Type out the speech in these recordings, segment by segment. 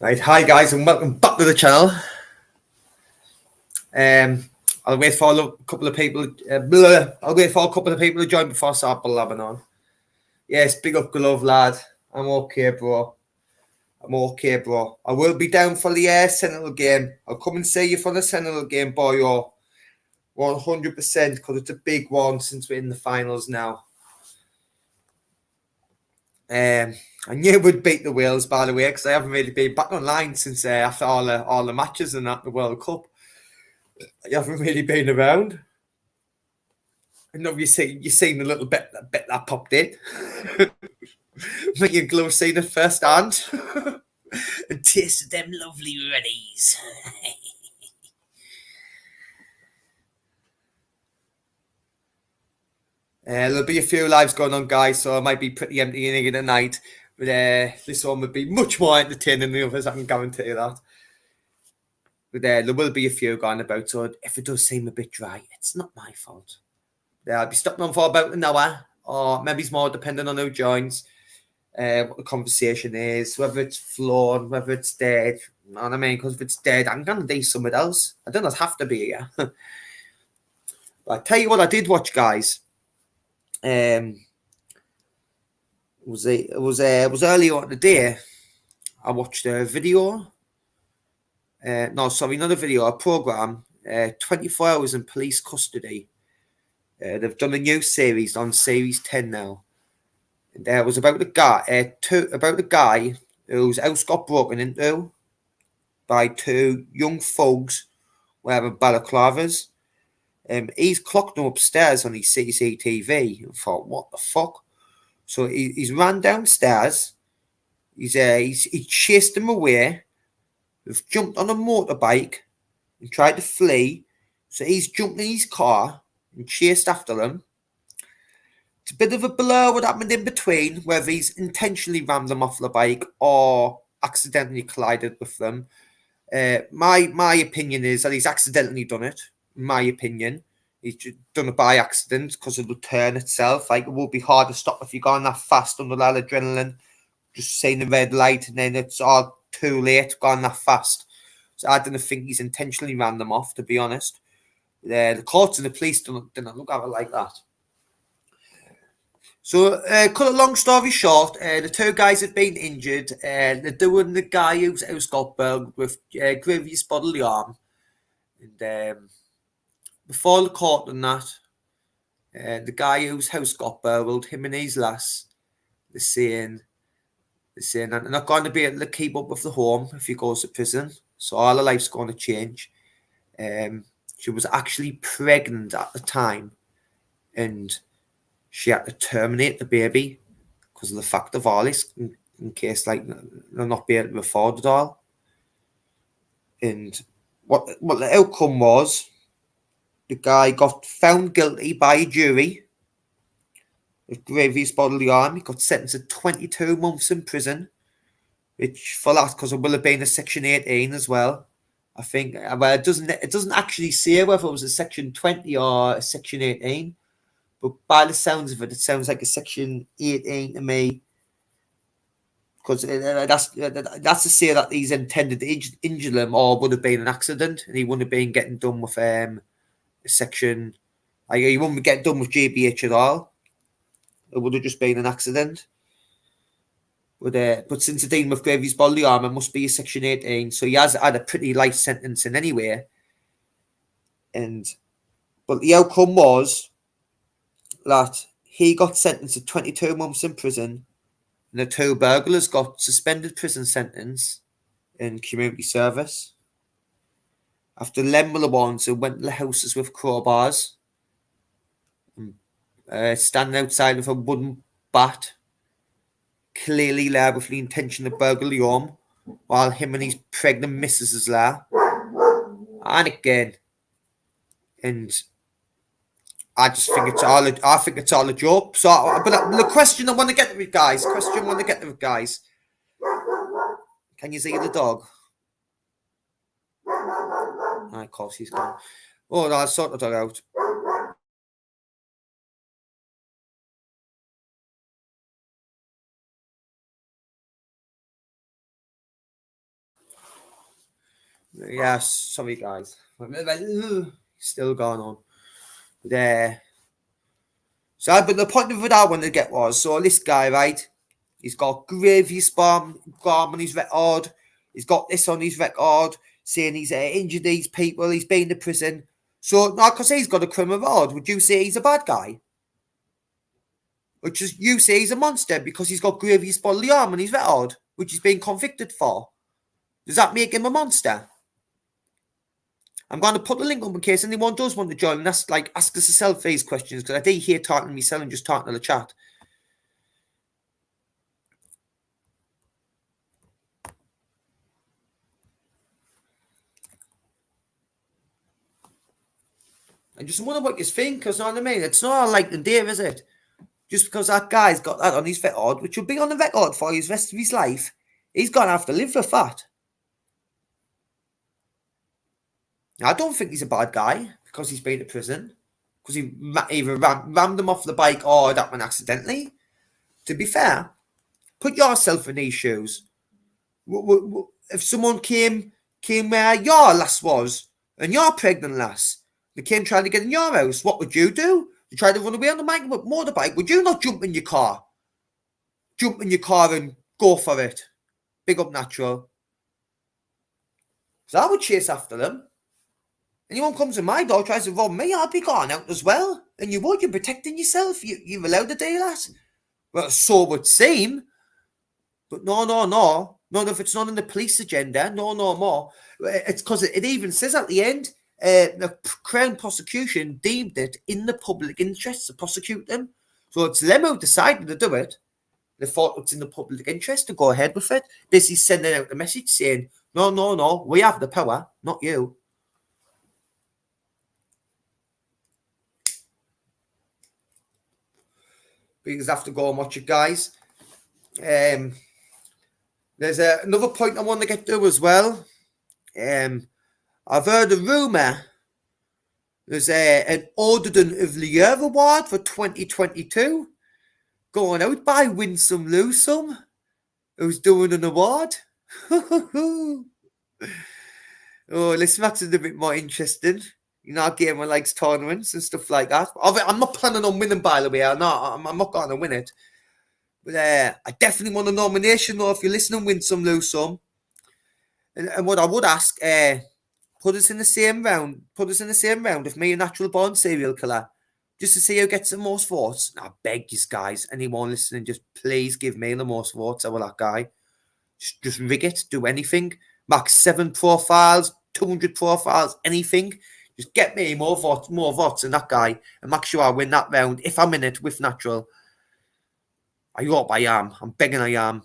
Right, hi guys, and welcome back to the channel. I'll wait for a couple of people. I'll wait for a couple of people to join before I start blabbing on. Yes, big up, glove lad. I'm okay, bro. I'm okay, bro. I will be down for the Sentinel game. I'll come and see you for the Sentinel game, boyo. 100%, because it's a big one since we're in the finals now. I knew we'd beat the Wales, by the way, because I haven't really been back online since after all the matches and that the World Cup. I haven't really been around. And obviously, you've seen the little bit that popped in. Make your glove seen it first hand. And tasted them lovely reddies. There'll be a few lives going on, guys, so it might be pretty empty in here tonight. But this one would be much more entertaining than the others, I can guarantee you that. But there will be a few going about, so if it does seem a bit dry, it's not my fault. I'll be stopping on for about an hour, or maybe it's more depending on who joins. What the conversation is, whether it's flawed, whether it's dead. You know what I mean? Because if it's dead, I'm going to do something else. I don't have to be here. But I tell you what I did watch, guys. It was earlier on in the day. I watched a video. No, sorry, not a video, a program. 24 hours in police custody. They've done a new series on series 10 now. It was about a guy whose house got broken into by two young thugs wearing balaclavas. He's clocked them upstairs on his CCTV and thought, what the fuck? So he's ran downstairs. He chased them away. They've jumped on a motorbike and tried to flee. So he's jumped in his car and chased after them. It's a bit of a blur what happened in between, whether he's intentionally rammed them off the bike or accidentally collided with them. My opinion is that he's accidentally done it. In my opinion, he's done it by accident because of the turn itself. Like, it will be hard to stop if you're going that fast under that adrenaline. Just seeing the red light and then it's all too late going that fast. So I don't think he's intentionally ran them off, to be honest. The courts and the police didn't look at it like that. So, cut a long story short, the two guys have been injured. They're doing the guy whose house got burgled with grievous bodily harm. And before the court and that, the guy whose house got burgled, him and his lass, they're saying that they're not going to be able to keep up with the home if he goes to prison. So all her life's going to change. She was actually pregnant at the time, and she had to terminate the baby because of the fact of all this, in case like they'll not be able to afford it all. And what the outcome was, the guy got found guilty by a jury of grievous bodily harm. He got sentenced to 22 months in prison, which for that, because it will have been a Section 18 as well. I think, well, it doesn't actually say whether it was a Section 20 or a Section 18, but by the sounds of it, it sounds like a Section 18 to me. Because that's to say that he's intended to injure them, or would have been an accident, and he wouldn't have been getting done with a section. Like, he wouldn't get done with GBH at all. It would have just been an accident. But since it's dealing with grievous bodily harm, it must be a Section 18, so he has had a pretty light sentencing anyway. But the outcome was that he got sentenced to 22 months in prison, and the two burglars got suspended prison sentence in community service. After them were the ones who went to the houses with crowbars, standing outside with a wooden bat, clearly there with the intention to burgle the home, while him and his pregnant missus is there. And again, and I just think it's all a joke. So, but the question I want to get to it, guys. Can you see the dog? Of course he's gone. Oh, no, I'll sort the dog out. Yeah, sorry guys. Still going on. There. So, but the point of it I wanted to get was, so this guy, right? He's got gravy spam on his record. He's got this on his record, saying he's injured these people. He's been to prison. So, now, because he's got a criminal record, would you say he's a bad guy? Which is you say he's a monster because he's got gravy bodily harm on his record, which he's been convicted for. Does that make him a monster? I'm going to put the link up in case anyone does want to join and ask us yourself these questions, because I do hear talking to myself and just talking to the chat. I just wonder what you think, because you know what I mean? It's not a light and day, is it? Just because that guy's got that on his record, which will be on the record for his rest of his life, he's going to have to live with that. Now, I don't think he's a bad guy because he's been to prison, because he either rammed him off the bike or that one accidentally. To be fair, put yourself in these shoes. If someone came where your lass was, and you're pregnant lass, they came trying to get in your house, what would you do? You try to run away on the motorbike, would you not jump in your car? Jump in your car and go for it. Big up natural. So I would chase after them. Anyone comes to my door, tries to rob me, I'd be gone out as well. And you would, you're protecting yourself. You're allowed to do that. Well, so it would seem. But no. Not if it's not in the police agenda. No more. It's because it even says at the end, the Crown prosecution deemed it in the public interest to prosecute them. So it's them who decided to do it. They thought it's in the public interest to go ahead with it. Basically sending out a message saying, no, we have the power, not you. Because I have to go and watch it, guys. There's another point I want to get to as well. I've heard a rumour there's an Auditor of the Year award for 2022 going out by Win Some Lose Some, who's doing an award. Oh, this makes it a bit more interesting. You know, a gamer likes tournaments and stuff like that. I'm not planning on winning, by the way. I'm not going to win it. But I definitely want a nomination, though. If you're listening, Win Some Lose Some. And what I would ask, put us in the same round. Put us in the same round with me, a natural born serial killer, just to see who gets the most votes. And I beg you guys, anyone listening, just please give me the most votes over that guy. Just rig it, do anything. Max 7 profiles, 200 profiles, anything. Just get me more votes than that guy, and make sure I win that round if I'm in it with natural. I hope I am. I'm begging I am.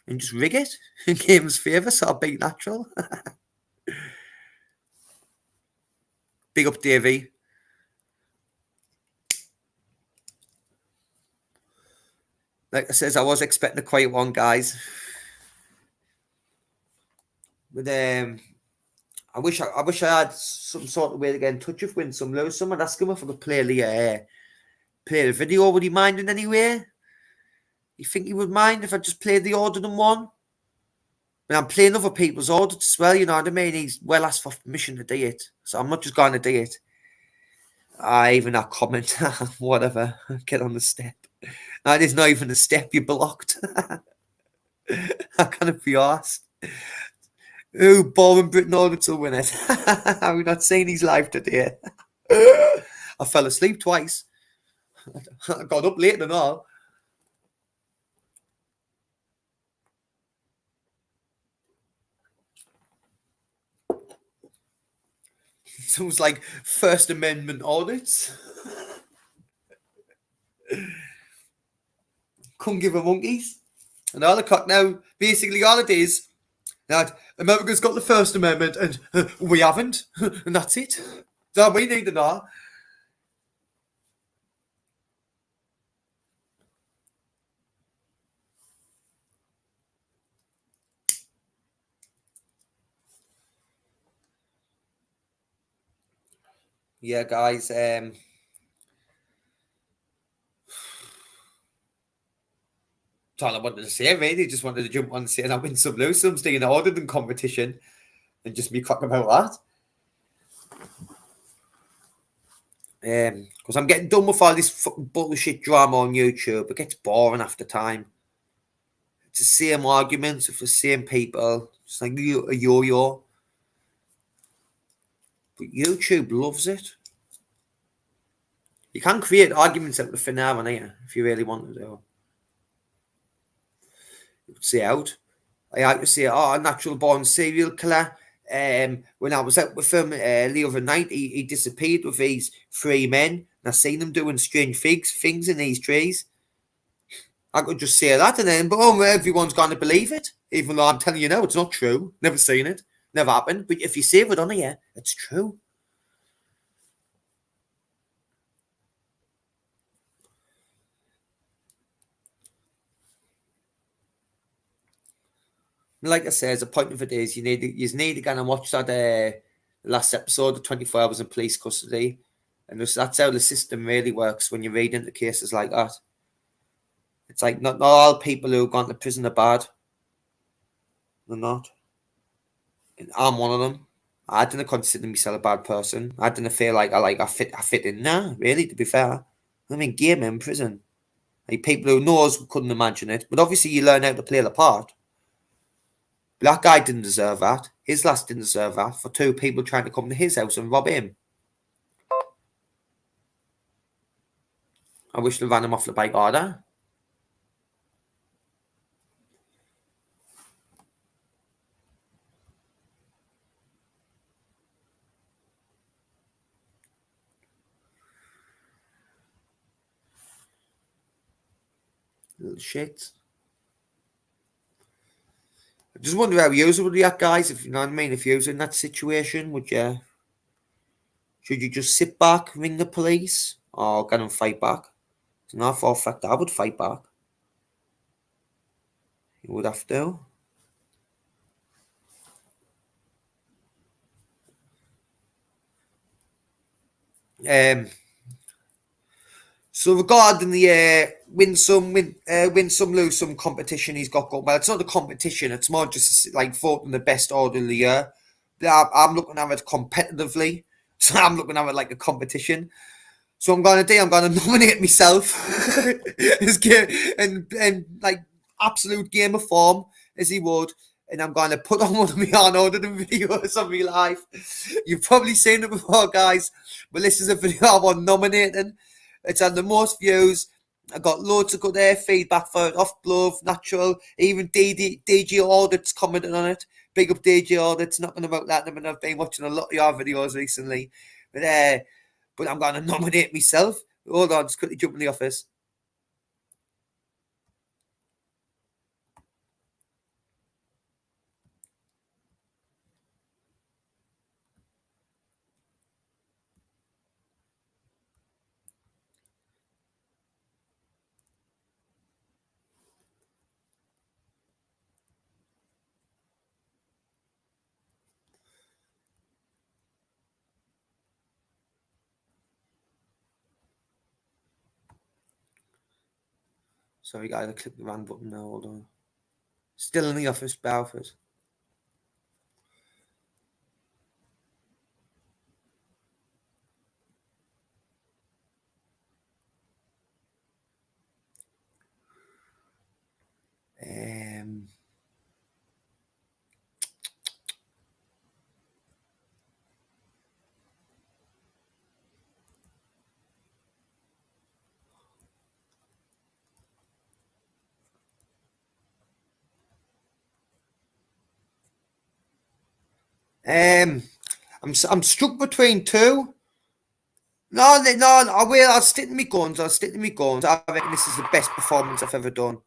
And just rig it in game's favour, so I'll beat natural. Big up, Davey. Like I says, I was expecting a quiet one, guys. But I wish I had some sort of way to get in touch with Win Some Lose Some and ask him if I could play the video. Would he mind in any way? You think he would mind if I just played the Audit one? I mean, I'm playing other people's audits as well, you know what I mean? He's well asked for permission to do it. So I'm not just going to do it. Even that comment, whatever. Get on the step. No, it is not even a step, you're blocked. I can't be asked. Ooh, boring Britain audits will win it. Have we not seen his live today? I fell asleep twice. I got up late and all. So it was like First Amendment audits. Couldn't give a monkeys. And all the cock now, basically all it is, that America's got the First Amendment and we haven't. And that's it. So we need to know. Yeah, guys. That's all I wanted to say, really. Just wanted to jump on and say that Win Some Lose Some's doing an auditing competition. and just be crack about that. Because I'm getting done with all this fucking bullshit drama on YouTube. It gets boring after time. It's the same arguments with the same people. It's like a yo-yo. But YouTube loves it. You can create arguments out of thin air, on here if you really want to do. You could say out. I like to say, a natural born serial killer. When I was out with him the other night, he disappeared with these 3 men. And I seen them doing strange things in these trees. I could just say that, and then boom, everyone's going to believe it. Even though I'm telling you, no, it's not true. Never seen it. Never happened. But if you save it on here, it's true. Like I said, the point of it is you need to go and watch that last episode of 24 Hours in Police Custody. And that's how the system really works when you read into cases like that. It's like not all people who have gone to prison are bad. They're not. And I'm one of them. I didn't consider myself a bad person. I didn't feel like I fit in there, really, to be fair. I mean, gamer in prison. Like people who knows couldn't imagine it. But obviously you learn how to play the part. That guy didn't deserve that. His lass didn't deserve that for 2 people trying to come to his house and rob him. I wish they ran him off the bike harder. Little shit. I just wonder how you would react, guys, if you know what I mean. If you was in that situation, should you just sit back, ring the police, or go and fight back? So for a fact, I would fight back. You would have to. So regarding the win some, lose some competition he's got going. Well, it's not a competition. It's more just like voting the best order of the year. I'm looking at it competitively. So I'm looking at it like a competition. So I'm going to nominate myself as and like absolute gamer form as he would. And I'm going to put on one of my unaudited videos of my life. You've probably seen it before, guys. But this is a video I want nominating. It's had the most views. I got loads of good feedback for it. Off glove, natural. Even DJ Audits commented on it. Big up DJ Audits. Nothing about that. I've been watching a lot of your videos recently. But I'm going to nominate myself. Hold on, just quickly jump in the office. Sorry, guys, I clicked the wrong button now. Hold on. Still in the office, Balfour. I'm stuck between 2. No, I'll stick to my guns. I reckon this is the best performance I've ever done.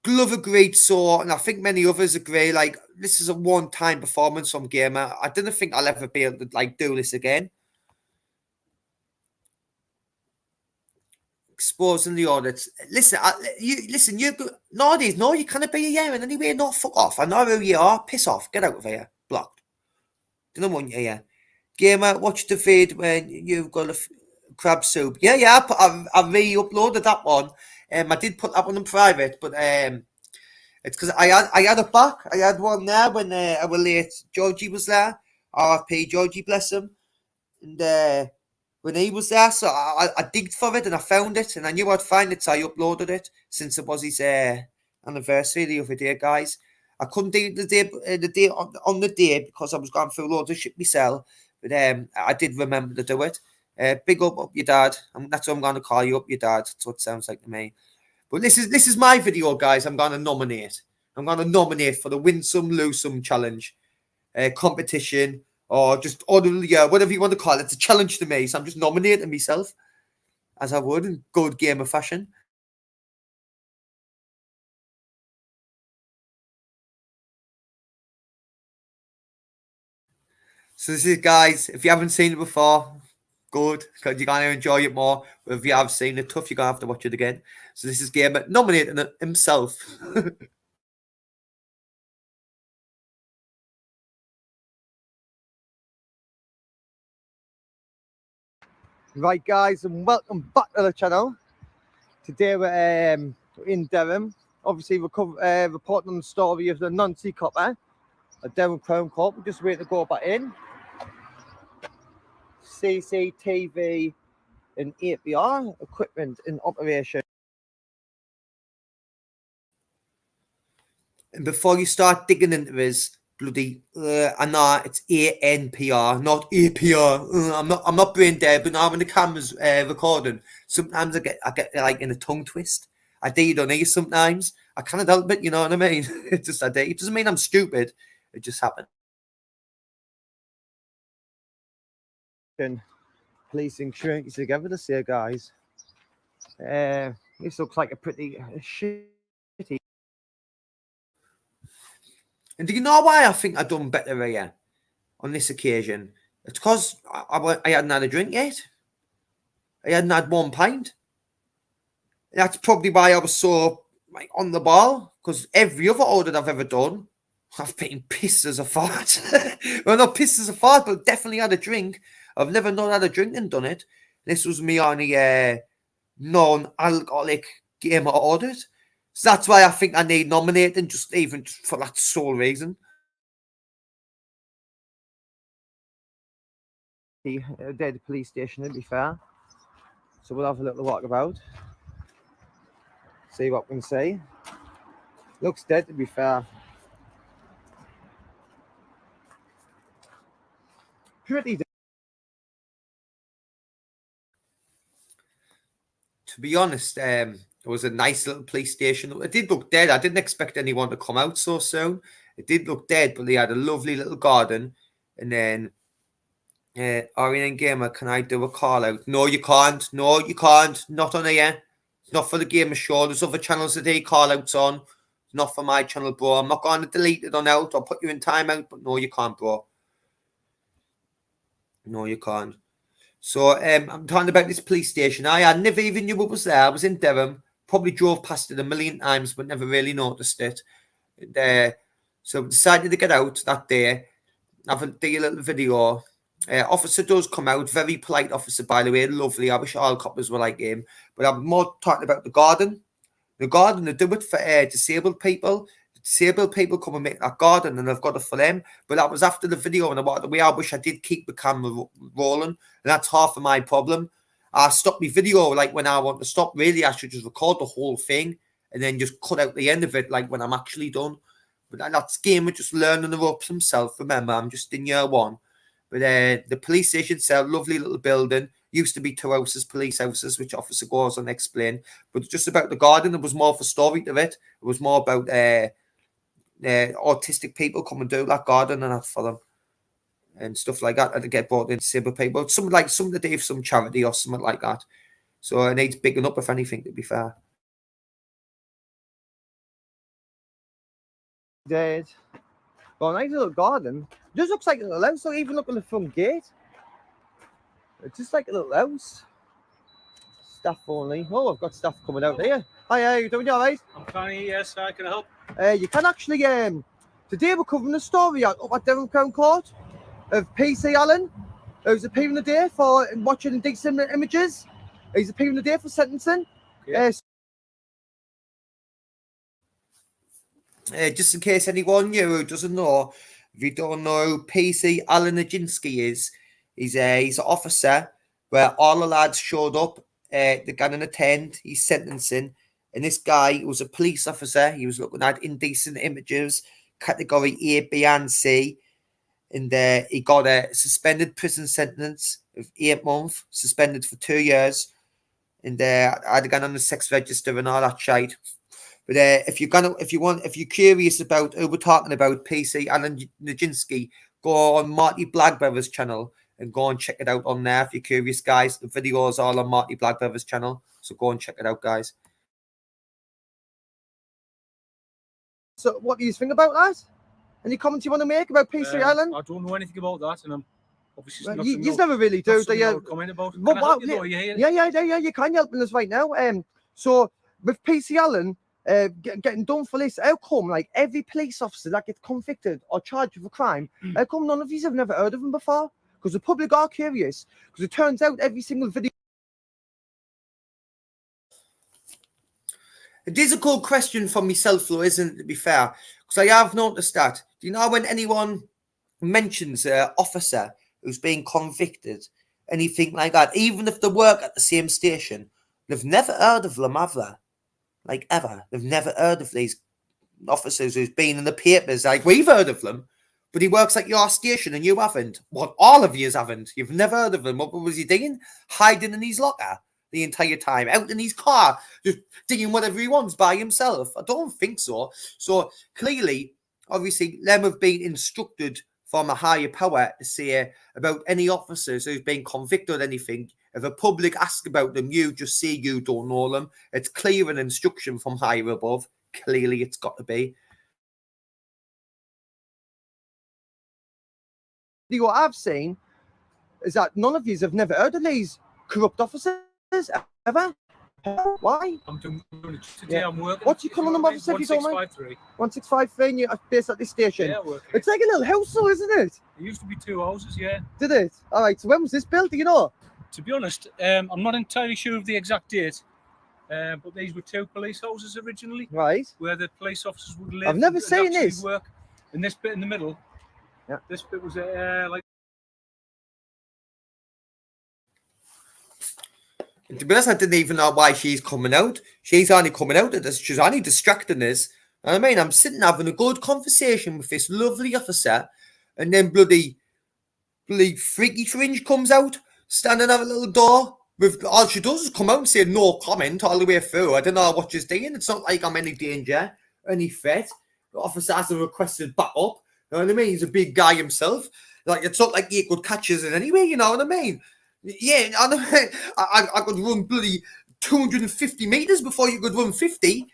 Glove agreed so, and I think many others agree. Like, this is a one-time performance from Gamer. I didn't think I'll ever be able to do this again. Exposing the audits. Listen, nowadays, no, you can't be here in anyway. No, fuck off. I know who you are. Piss off. Get out of here. Blocked. Don't want you here. Gamer, watch the feed when you've got a crab soup. I re-uploaded that one. I did put that one in private, but It's because I had it back. I had one there when our late Georgie was there. RFP Georgie, bless him. And when he was there, so I digged for it and I found it, and I knew I'd find it, so I uploaded it since it was his anniversary the other day, guys. I couldn't do it the day on the day because I was going through loads of shit myself, but I did remember to do it. Big up your dad, and that's what I'm going to call you, up your dad. That's what it sounds like to me. But this is my video, guys. I'm going to nominate. I'm going to nominate for the win some lose some challenge, competition, or just whatever you want to call it. It's a challenge to me, so I'm just nominating myself as I would in good gamer fashion. So this is, guys, if you haven't seen it before, good, because you're going to enjoy it more. But if you have seen it, tough, you're going to have to watch it again. So this is Gamer nominating himself. Right, guys, and welcome back to the channel. Today we're in Durham, obviously reporting on the story of the non-sea copper at Durham Crown Court. We're just waiting to go back in. CCTV and APR equipment in operation. And before you start digging into this, bloody, I know it's ANPR, not APR. I'm not brain dead, but now when the camera's recording, sometimes I get like in a tongue twist. I do it on here sometimes. I can't help it, you know what I mean? It's just I do. It doesn't mean I'm stupid. It just happened. Police insurance together this year, guys. This looks like a pretty shitty. And do you know why I think I done better here on this occasion? It's because I hadn't had a drink yet. I hadn't had 1 pint. That's probably why I was so like on the ball. Because every other audit I've ever done, I've been pissed as a fart. Well, not pissed as a fart, but definitely had a drink. I've never not had a drink and done it. This was me on a non-alcoholic gamer audit. So that's why I think I need nominating, just even for that sole reason. They're the police station, to be fair. So we'll have a little walk about. See what we can see. Looks dead, to be fair. Pretty dead. To be honest, it was a nice little police station. It did look dead. I didn't expect anyone to come out so soon. It did look dead, but they had a lovely little garden. And then, Nominate Gamer, can I do a call out? No, you can't. No, you can't. Not on here. It's not for the Gamer Show. There's other channels that they call outs on. It's not for my channel, bro. I'm not going to delete it on out or put you in timeout, but no, you can't, bro. No, you can't. So I'm talking about this police station. I never even knew what was there. I was in Durham. Probably drove past it a million times, but never really noticed it. And, so decided to get out that day. Have a little video. Officer does come out. Very polite officer, by the way. Lovely. I wish all coppers were like him. But I'm more talking about the garden. The garden, they do it for disabled people. Disabled people come and make that garden, and I've got it for them. But that was after the video, and I walked away. I wish I did keep the camera rolling, and that's half of my problem. I stop my video like when I want to stop. Really, I should just record the whole thing and then just cut out the end of it, like when I'm actually done. But that's gamer just learning the ropes himself. Remember, I'm just in year one. But the police station itself, lovely little building. Used to be 2 houses, police houses, which officer goes on explain. But just about the garden, there was more of a story to it. It was more about autistic people come and do that garden and that for them and stuff like that. And to get brought in disabled people, something that they have some charity or something like that. So it needs bigging up, if anything, to be fair. Dead. Well, nice little garden. It just looks like a little house. Don't even look at the front gate. It's just like a little house. Staff only. Oh, I've got staff coming out here. Hi, how you doing? You all right? I'm fine, yes, I can help. You can actually, today we're covering the story up at Devon Crown Court of PC Allen. Who's appearing today for watching indecent images. He's appearing today for sentencing. Okay. just in case anyone new who doesn't know, if you don't know who PC Alan Nijinsky is, he's an officer where all the lads showed up. They're going to attend. He's sentencing, and this guy was a police officer. He was looking at indecent images, category A, B, and C, and he got a suspended prison sentence of 8 months, suspended for 2 years, and I'd gone on the sex register and all that shite. But if you're curious about who we're talking about, PC Alan Nijinsky, go on Marty Blackbrother's channel and go and check it out on there if you're curious, guys. The videos are all on Marty Blackbrother's channel, so go and check it out, guys. So, what do you think about that? Any comments you want to make about PC Alan? I don't know anything about that, and I'm obviously well, you never really do you? Comment about. Well, can I help you, though? Yeah, you can help us right now. So with PC Alan getting done for this, how come like every police officer that gets convicted or charged with a crime, how come none of you have never heard of him before? Because the public are curious. Because it turns out every single video. It is a cool question for myself, though, isn't it, to be fair? Because I have noticed that. Do you know when anyone mentions an officer who's being convicted, anything like that, even if they work at the same station, they've never heard of them, have they? Like, ever. They've never heard of these officers who's been in the papers. Like, we've heard of them, but he works at your station and you haven't. Well, all of you haven't. You've never heard of him. What was he doing? Hiding in his locker the entire time, out in his car, just doing whatever he wants by himself. I don't think so. So clearly, obviously, them have been instructed from a higher power to say about any officers who've been convicted or anything. If the public ask about them, you just say you don't know them. It's clear an instruction from higher above. Clearly, it's got to be. What I've seen is that none of you have never heard of these corrupt officers ever. Why? I'm doing it today. I'm working. What's your calling number, officer, if you don't mind? 1653, and you're based at this station. Yeah, working. It's like a little house, though, isn't it? It used to be 2 houses, yeah. Did it? All right, so when was this built, do you know? To be honest, I'm not entirely sure of the exact date, but these were 2 police houses originally. Right. Where the police officers would live. I've never seen this. Work. And this bit in the middle, yeah. This bit was like... To be honest, I didn't even know why she's coming out. She's only coming out at this. She's only distracting us. I mean, I'm sitting having a good conversation with this lovely officer, and then bloody freaky fringe comes out, standing at a little door. With all she does is come out and say no comment all the way through. I don't know what she's doing. It's not like I'm any danger, any threat. The officer hasn't requested back up. You know what I mean? He's a big guy himself. Like, it's not like he could catch us in any way. You know what I mean? Yeah, I could run bloody 250 meters before you could run 50.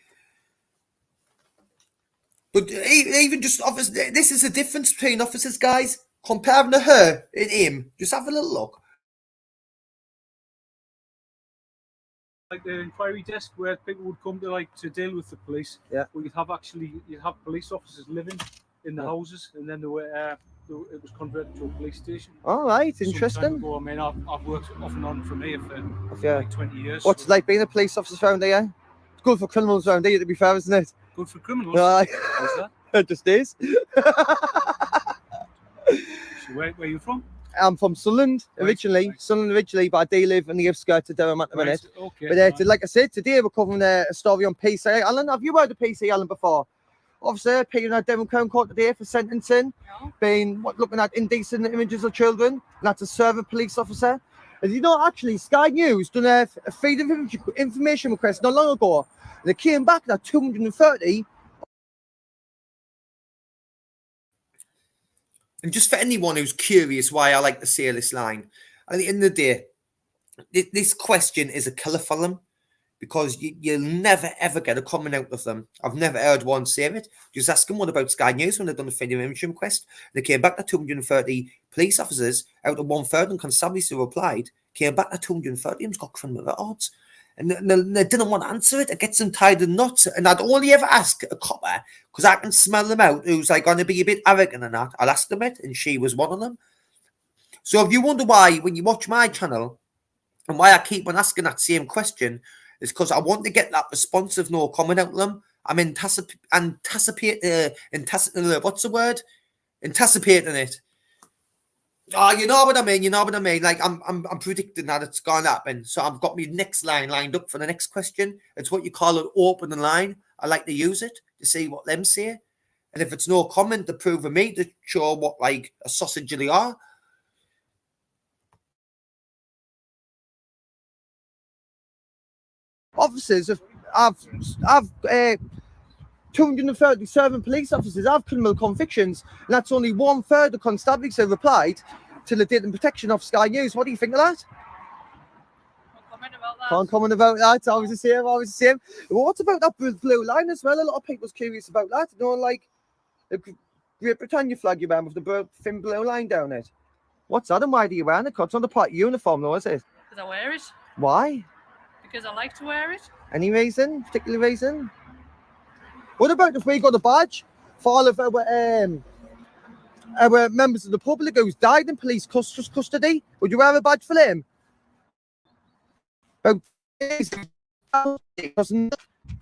But even just officers, this is the difference between officers, guys. Comparing to her and him, just have a little look. Like the inquiry desk where people would come to deal with the police. Yeah. Well, you'd have police officers living in the houses, and then it was converted to a police station. All right, interesting. I mean, I've worked off and on from here for like 20 years. What's it like being a police officer around here? It's good for criminals around here, to be fair, isn't it? Good for criminals? Right. How's that? It just is. So where are you from? I'm from Sunderland originally. Right. Sunderland originally, but I do live in the outskirts of Durham at the minute. Okay. But like I said, today we're covering a story on PC Alan. Have you heard of PC Alan before? Obviously, appearing at Devon Crown Court today for sentencing, being looking at indecent images of children, and that's a server police officer. And you know, actually, Sky News done a freedom of information request not long ago. And they came back at 230. And just for anyone who's curious why I like to say this line, at the end of the day, this question is a killer for them, because you'll never ever get a comment out of them. I've never heard one say it. Just ask them what about Sky News when they've done a freedom of information request. They came back to 230 police officers out of 1/3 and constabularies who replied, came back to 230 and got criminal records. And they didn't want to answer it. It gets them tied in knots. And I'd only ever ask a copper, because I can smell them out, who's like going to be a bit arrogant and that. I'll ask them it, and she was one of them. So if you wonder why, when you watch my channel, and why I keep on asking that same question, is because I want to get that response of no comment out of them. I'm what's the word? Anticipating it. Oh, you know what I mean. You know what I mean. Like I'm predicting that it's gonna happen. So I've got my next line lined up for the next question. It's what you call an opening line. I like to use it to see what them say, and if it's no comment, to prove to me to show what like a sausage they are. Officers I've 237 police officers have criminal convictions, and that's only 1/3 of constabularies have replied to the data protection of Sky News. What do you think of that? Can't comment about that. It's always the same, always the same. Well, what about that blue line as well? A lot of people's curious about that. You know, like the Great Britannia flag you wear with the thin blue line down it. What's that and why do you wear it? It's on the party uniform though, is it? Because I wear it. Why? Because I like to wear it. Any reason? Particular reason? What about if we got a badge for all of our members of the public who's died in police custody? Would you wear a badge for them? About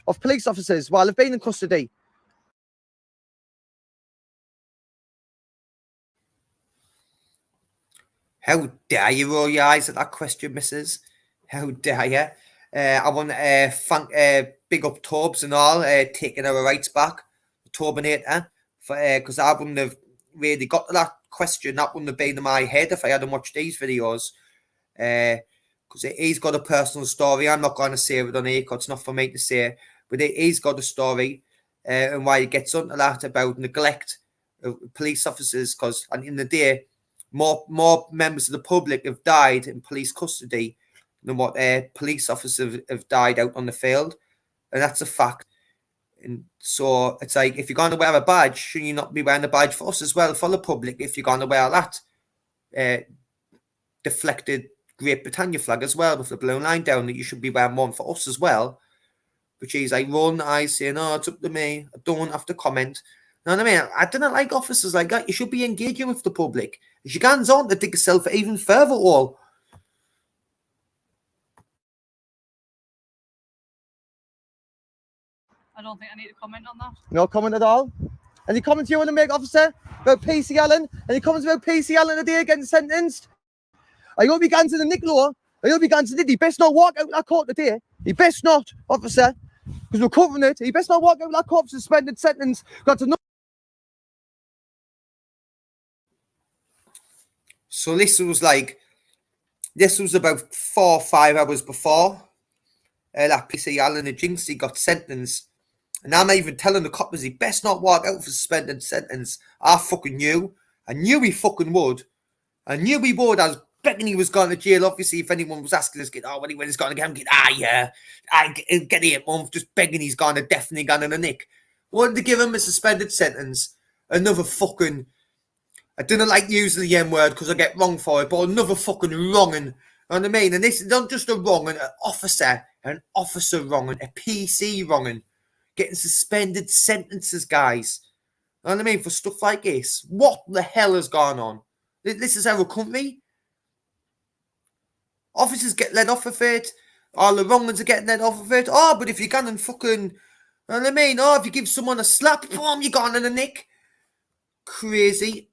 of police officers while they've been in custody. How dare you roll your eyes at that question, missus? How dare you? I want to thank big up Torbs and all, taking our rights back, Torbinator, because I wouldn't have really got to that question. That wouldn't have been in my head if I hadn't watched these videos. Because he's got a personal story. I'm not going to say it on here because it's not for me to say, but he's got a story and why he gets onto that about neglect of police officers. Because at the end of the day, more members of the public have died in police custody than what police officers have died out on the field, and that's a fact. And so it's like, if you're going to wear a badge, shouldn't you not be wearing a badge for us as well, for the public? If you're going to wear that deflected Great Britannia flag as well with the blue line down, that you should be wearing one for us as well. But she's like rolling the eyes saying, "Oh, it's up to me. I don't have to comment." You know what I mean? I don't like officers like that. You should be engaging with the public. If you hands on to dig yourself even further all. I don't think I need to comment on that. No comment at all? Any comments you want to make, officer, about PC Allen? Any comments about PC Allen today getting sentenced? I hope he gets to the Nick Law. I hope he gets to it. He best not walk out of that court today. He best not, officer, because we're covering it. He best not walk out of that court suspended sentence. Got to know. So this was about 4 or 5 hours before that PC Allen and Jinxie got sentenced. And I'm even telling the coppers he best not walk out for suspended sentence. I fucking knew. I knew he fucking would. I knew he would. I was begging he was going to jail. Obviously, if anyone was asking us, when he's going to get him, get 8 months. Just begging he's going to definitely go in the nick. Wanted to give him a suspended sentence. Another fucking... I didn't like using the M word because I get wrong for it, but another fucking wronging. You know what I mean? And this is not just a wronging, an officer wronging, a PC wronging. Getting suspended sentences, guys. You know what I mean? For stuff like this. What the hell has gone on? This is our country. Officers get let off of it. All the wrong ones are getting let off of it. Oh, but if you're going and fucking... You know what I mean? Oh, if you give someone a slap, boom, you're gone in the nick. Crazy.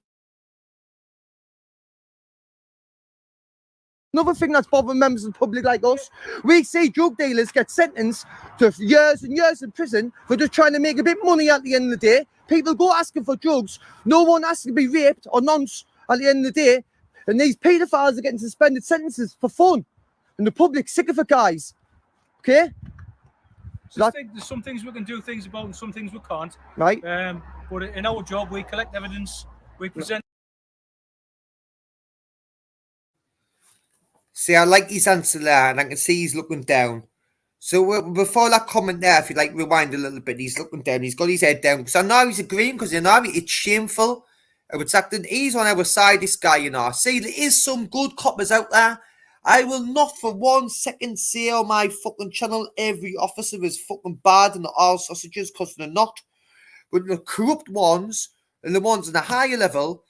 Another thing that's bothering members of the public like us, we see drug dealers get sentenced to years and years in prison for just trying to make a bit of money at the end of the day. People go asking for drugs. No one asks to be raped or nonce at the end of the day. And these paedophiles are getting suspended sentences for fun. And the public's sick of it, guys. Okay? So there's some things we can do things about and some things we can't. Right. But in our job, we collect evidence, we present. See, I like his answer there, and I can see he's looking down. So before that comment there, if you like rewind a little bit, he's looking down. He's got his head down because I know he's agreeing because you know it's shameful. It's acting. He's on our side. This guy, you know. See, there is some good coppers out there. I will not for 1 second say on my fucking channel every officer is fucking bad and all sausages because they're not. But the corrupt ones and the ones on a higher level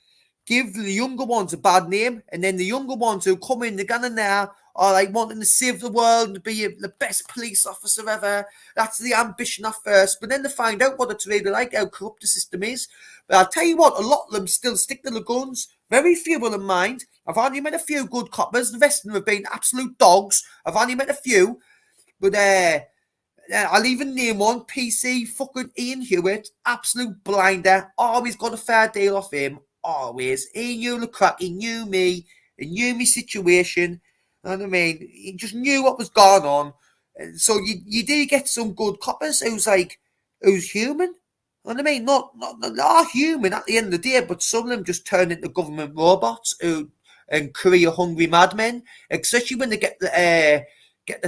give the younger ones a bad name, and then the younger ones who come in, they're going in there, or like wanting to save the world and be the best police officer ever. That's the ambition at first, but then they find out what it's really like, how corrupt the system is. But I'll tell you what, a lot of them still stick to the guns. Very few will in mind. I've only met a few good coppers. The rest of them have been absolute dogs. I've only met a few, but I'll even name one. PC fucking Ian Hewitt, absolute blinder. Always got a fair deal off him. Always. He knew the crack. He knew me. He knew my situation. You know what I mean? He just knew what was going on. So you do get some good coppers who's human. You know what I mean? Not human at the end of the day, but some of them just turn into government robots and career-hungry madmen, especially when they get the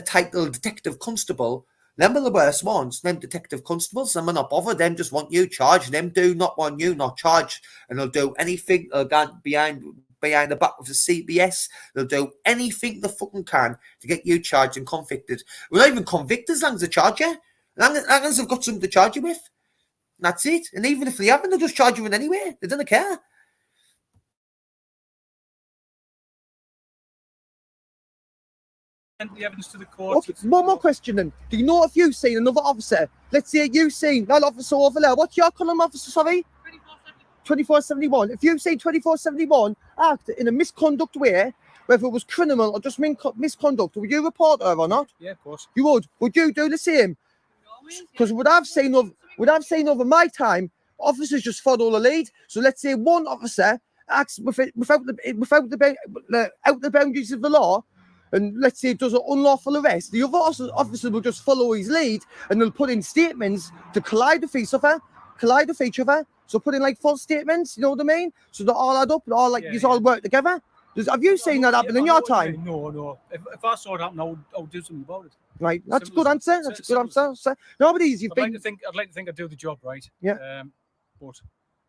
title detective constable. Them are the worst ones. Them detective constables, them are not bothered. Them just want you charged. Them do not want you not charged. And they'll do anything. They'll go behind the back of the CBS. They'll do anything they fucking can to get you charged and convicted. We're not even convicted as long as they charge you. As long as they've got something to charge you with. That's it. And even if they haven't, they'll just charge you in anyway. They don't care. The evidence to the court. Okay, one more question then. Do you know if you've seen another officer? Let's say you've seen that officer over there. What's your column officer, sorry? 2471. If you've seen 2471 act in a misconduct way, whether it was criminal or just misconduct, would you report her or not? Yeah, of course. You would. Would you do the same? Because what I've seen over my time, officers just follow the lead. So let's say one officer acts without the boundaries of the law, and let's say it does an unlawful arrest, the other officer will just follow his lead and they'll put in statements to collide with each other. So put in like false statements, you know what I mean? So they all add up, all work together. Have you seen that happen in your time? No. If I saw it happen, I would do something about it. Right, that's a good answer. That's a good answer. Nobody's I'd like to think I'd do the job right. Yeah. But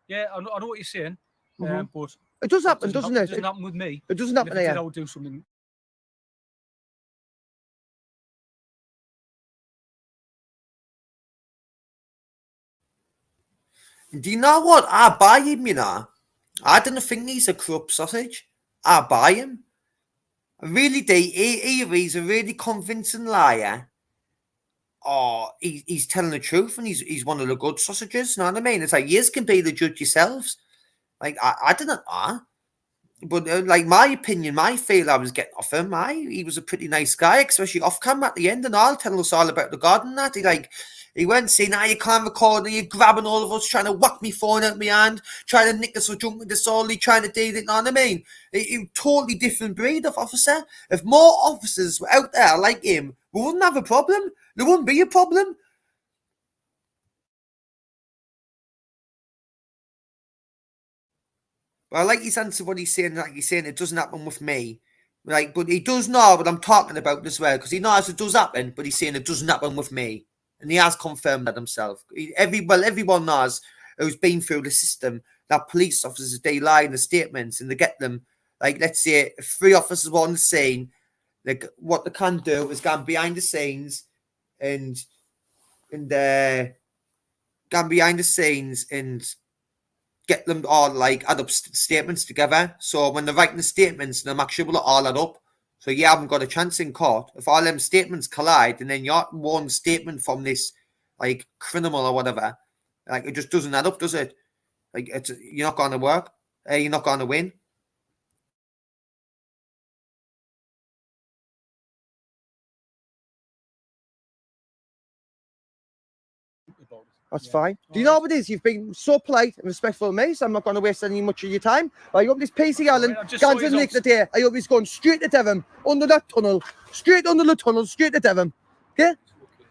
yeah, I know what you're saying. But it does happen, doesn't it? It doesn't happen with me. It doesn't happen here. I would do something. Do you know what? I buy him, you know. I don't think he's a corrupt sausage. I buy him. I really do. Either he's a really convincing liar, or he's telling the truth and he's one of the good sausages. You know what I mean? It's like, you can be the judge yourselves. Like, I don't know. But like, my opinion, my feel I was getting off him. He was a pretty nice guy, especially off camera at the end and all, telling us all about the garden and that. He went saying, you can't record, and you're grabbing all of us, trying to whack me phone out my hand, trying to nick us for drunk with disorderly, trying to do it, you know what I mean? A totally different breed of officer. If more officers were out there like him, we wouldn't have a problem. There wouldn't be a problem. But I like his answer, what he's saying, it doesn't happen with me. But he does know what I'm talking about as well, because he knows it does happen, but he's saying it doesn't happen with me. And he has confirmed that himself. Everyone knows who's been through the system that police officers, they lie in the statements and they get them. Like, let's say if 3 officers were on the scene, what they can do is go behind the scenes and get them all add up statements together. So when they're writing the statements, they'll make sure they'll all add up. So you haven't got a chance in court. If all them statements collide and then you're one statement from this criminal or whatever, it just doesn't add up, does it? You're not going to work. You're not going to win. That's fine. Do you know what it is? You've been so polite and respectful of me, so I'm not going to waste any much of your time. I hope this PC Allen guns in the day. I hope he's going straight to Devon, under that tunnel, straight under the tunnel, straight to Devon. Okay?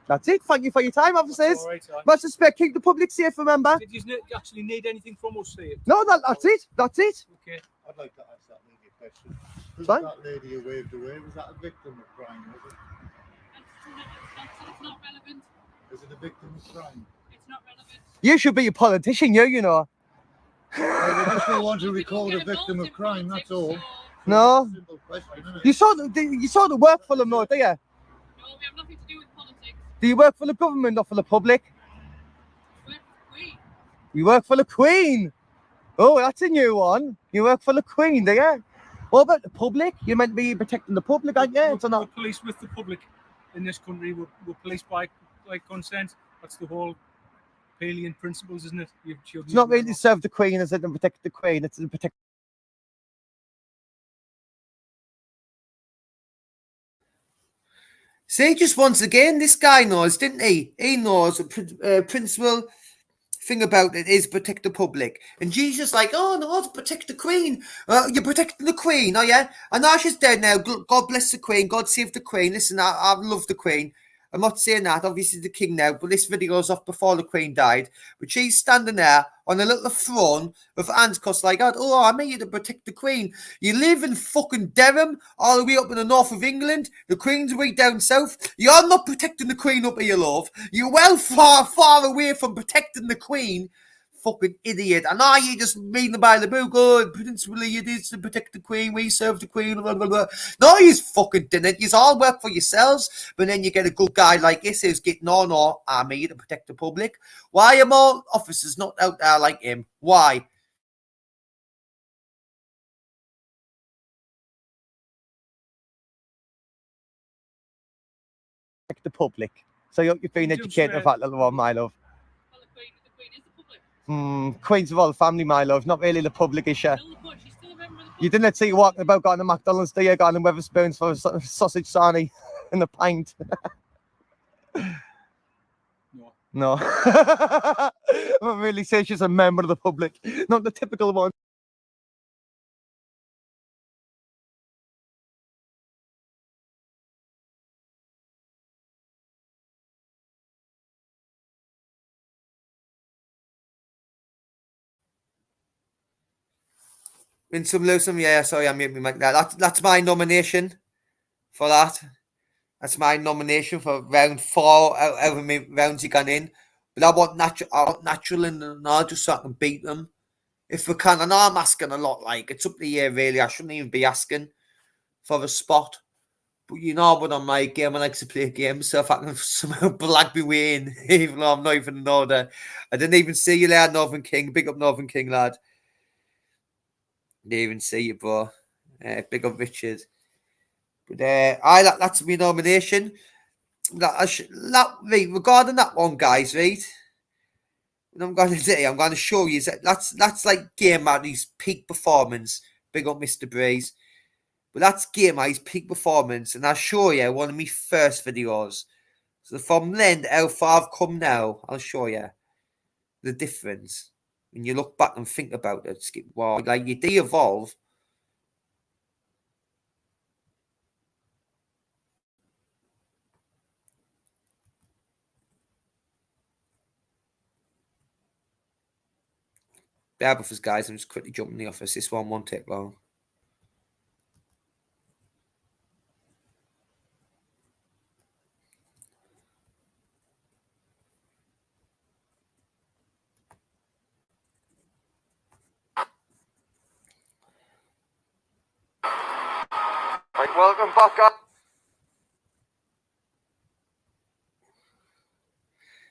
That's it. Thank you for your time, officers. Much respect. Keep the public safe, remember. Did you actually need anything from us here? No, that's it. That's it. Okay. I'd like to ask that lady a question. Was Fine. that lady who waved away, was that a victim of crime, was it? It's not relevant. Is it a victim of crime? It's not relevant. You should be a politician, you know. Well, we just don't want to record a victim of crime, that's all. No. Simple question, isn't it? You saw the work for them, though, do you? No, we have nothing to do with politics. Do you work for the government or for the public? We work for the Queen. You work for the Queen. Oh, that's a new one. You work for the Queen, do you? What about the public? You're meant to be protecting the public, aren't you? So We're not police with the public in this country. We're policed by consent. That's the whole Palian principles, isn't it? it's not really to serve the Queen, is it? To protect the Queen, it's to protect. See, just once again, this guy knows, didn't he? He knows the principal thing about it is protect the public. And Jesus like, oh no, to protect the Queen. You're protecting the Queen, oh yeah? And now she's dead now. God bless the Queen. God save the Queen. Listen, I love the Queen. I'm not saying that, obviously the King now, but this video goes off before the Queen died. But she's standing there on a little throne with hands crossed like that. Oh, I'm here to protect the Queen. You live in fucking Durham, all the way up in the north of England. The Queen's way down south. You're not protecting the Queen up here, love. You're well far away from protecting the Queen. Fucking idiot. And now you just reading by the book, oh, principally it is to protect the Queen, we serve the Queen, blah, blah, blah. No, you fucking didn't. You all work for yourselves, but then you get a good guy like this who's getting on, or I'm here to protect the public. Why are more officers not out there like him? Why? The public. So you're being educated of that little one, my love. Well, the Queen is the public. Queen's of all the family, my love. Not really the public, is she? Still the Queen. She's still a member of the public. You didn't see you walking about going to McDonald's, do you? Going to Weatherspoons for a sausage sarnie and a pint. No. I'm really saying she's a member of the public, not the typical one. Win some, lose some, yeah, sorry, I made me make that. That's my nomination for that. That's my nomination for round 4 out of my rounds you gone in. But I want natural and I just so I can beat them. If we can, I know I'm asking a lot, like, it's up to you, really. I shouldn't even be asking for a spot. But you know what I'm like, I like to play games, so if I can somehow blag me way in, even though I'm not even in order. I didn't even see you there, Northern King. Big up Northern King, lad. Didn't even see you, bro. Big up Richard. But that's my nomination. Regarding that one, guys, right? What I'm going to do, I'm going to show you that's like Gamer, his peak performance. Big up Mr. Breeze. But that's Gamer, his peak performance. And I'll show you one of my first videos. So from then, how far I've come now, I'll show you the difference. When you look back and think about it, wow, like you de-evolve. Bear with us, guys. I'm just quickly jumping in the office. This one won't take long. Right, welcome back up.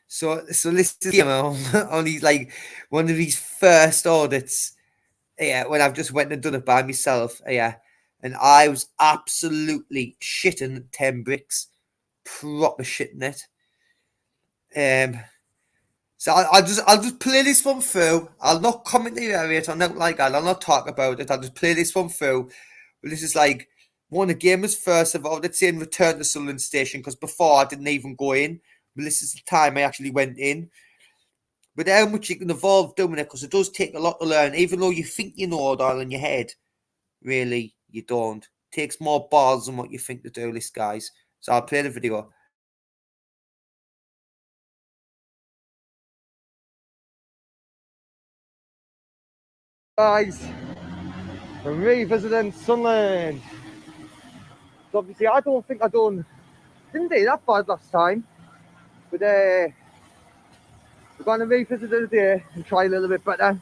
So this is only like one of these first audits. Yeah, when I've just went and done it by myself. Yeah, and I was absolutely shitting 10 bricks, proper shitting it. So I'll just play this one through. I'll not comment the area. I'll not like that. I'll not talk about it. I'll just play this one through. But this is like one of the gamers first of all. Let's say in return to Sunderland Station, because before I didn't even go in. But this is the time I actually went in. But how much you can evolve doing it, because it does take a lot to learn. Even though you think you know it all in your head, really you don't. It takes more balls than what you think to do this, guys. So I'll play the video. Guys, we're revisiting Sunderland. So obviously, I don't think didn't do that bad last time. But we're going to revisit it today and try a little bit better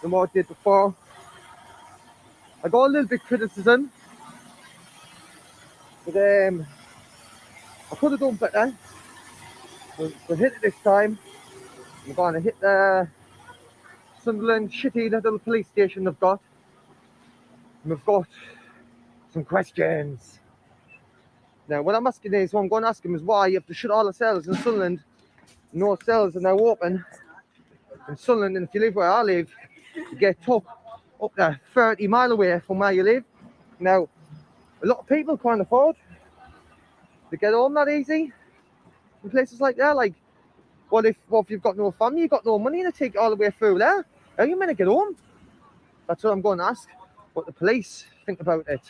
than what I did before. I got a little bit criticism, but I could have done better. We'll hit it this time. We're going to hit the Sunderland shitty little police station they've got. And we've got some questions. Now, what I'm asking is, what I'm going to ask him is why you have to shut all the cells in Sunderland. No cells are now open in Sunderland, and if you live where I live, you get took up there 30 mile away from where you live. Now, a lot of people can't afford to get home that easy in places like that. Like, what if you've got no family, you've got no money to take all the way through there? How are you meant to get home? That's what I'm going to ask. What the police think about it.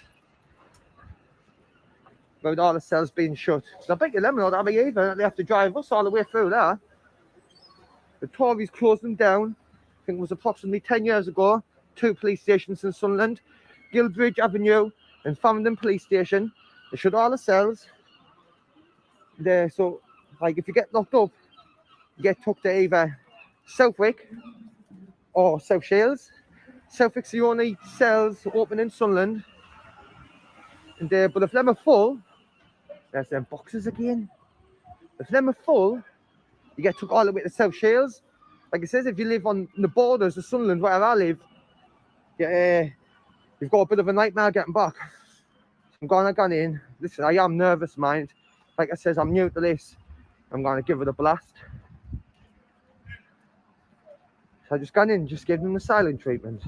About all the cells being shut. So I bet you them not happy either. They have to drive us all the way through there. The Tories closed them down. I think it was approximately 10 years ago. 2 police stations in Sunderland, Guildbridge Avenue and Farringdon Police Station. They shut all the cells. There, so like if you get locked up, you get took to either Southwick or South Shields. Southwick's the only cells open in Sunderland. And but if them are full, there's them boxes again. If them are full, you get took all the way to South Shields. Like it says, if you live on the borders of Sunderland, where I live, you've got a bit of a nightmare getting back. I'm gone in. Listen, I am nervous, mind. Like I says, I'm new to this. I'm going to give it a blast. So I just gone in, just gave them the silent treatment.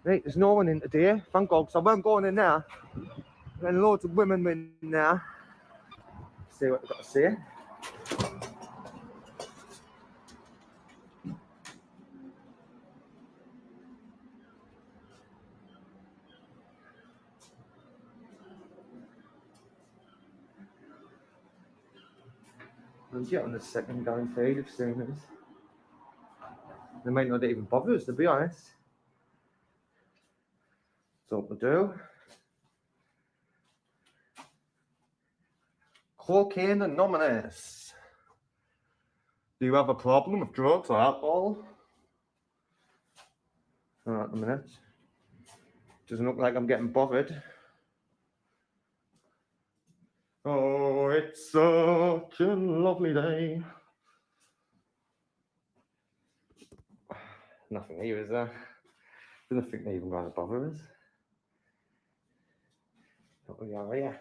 Right, there's no one in today, thank God, because I weren't going in there. And loads of women in there. See what they've got to say. We'll get on the second guaranteed of sooners. They might not even bother us, to be honest. That's what we do. Cocaine Anonymous. Do you have a problem with drugs or alcohol? Not at the minute. Doesn't look like I'm getting bothered. Oh, it's such a lovely day. Nothing here, is there? Doesn't think they're even going to bother us. What we are here.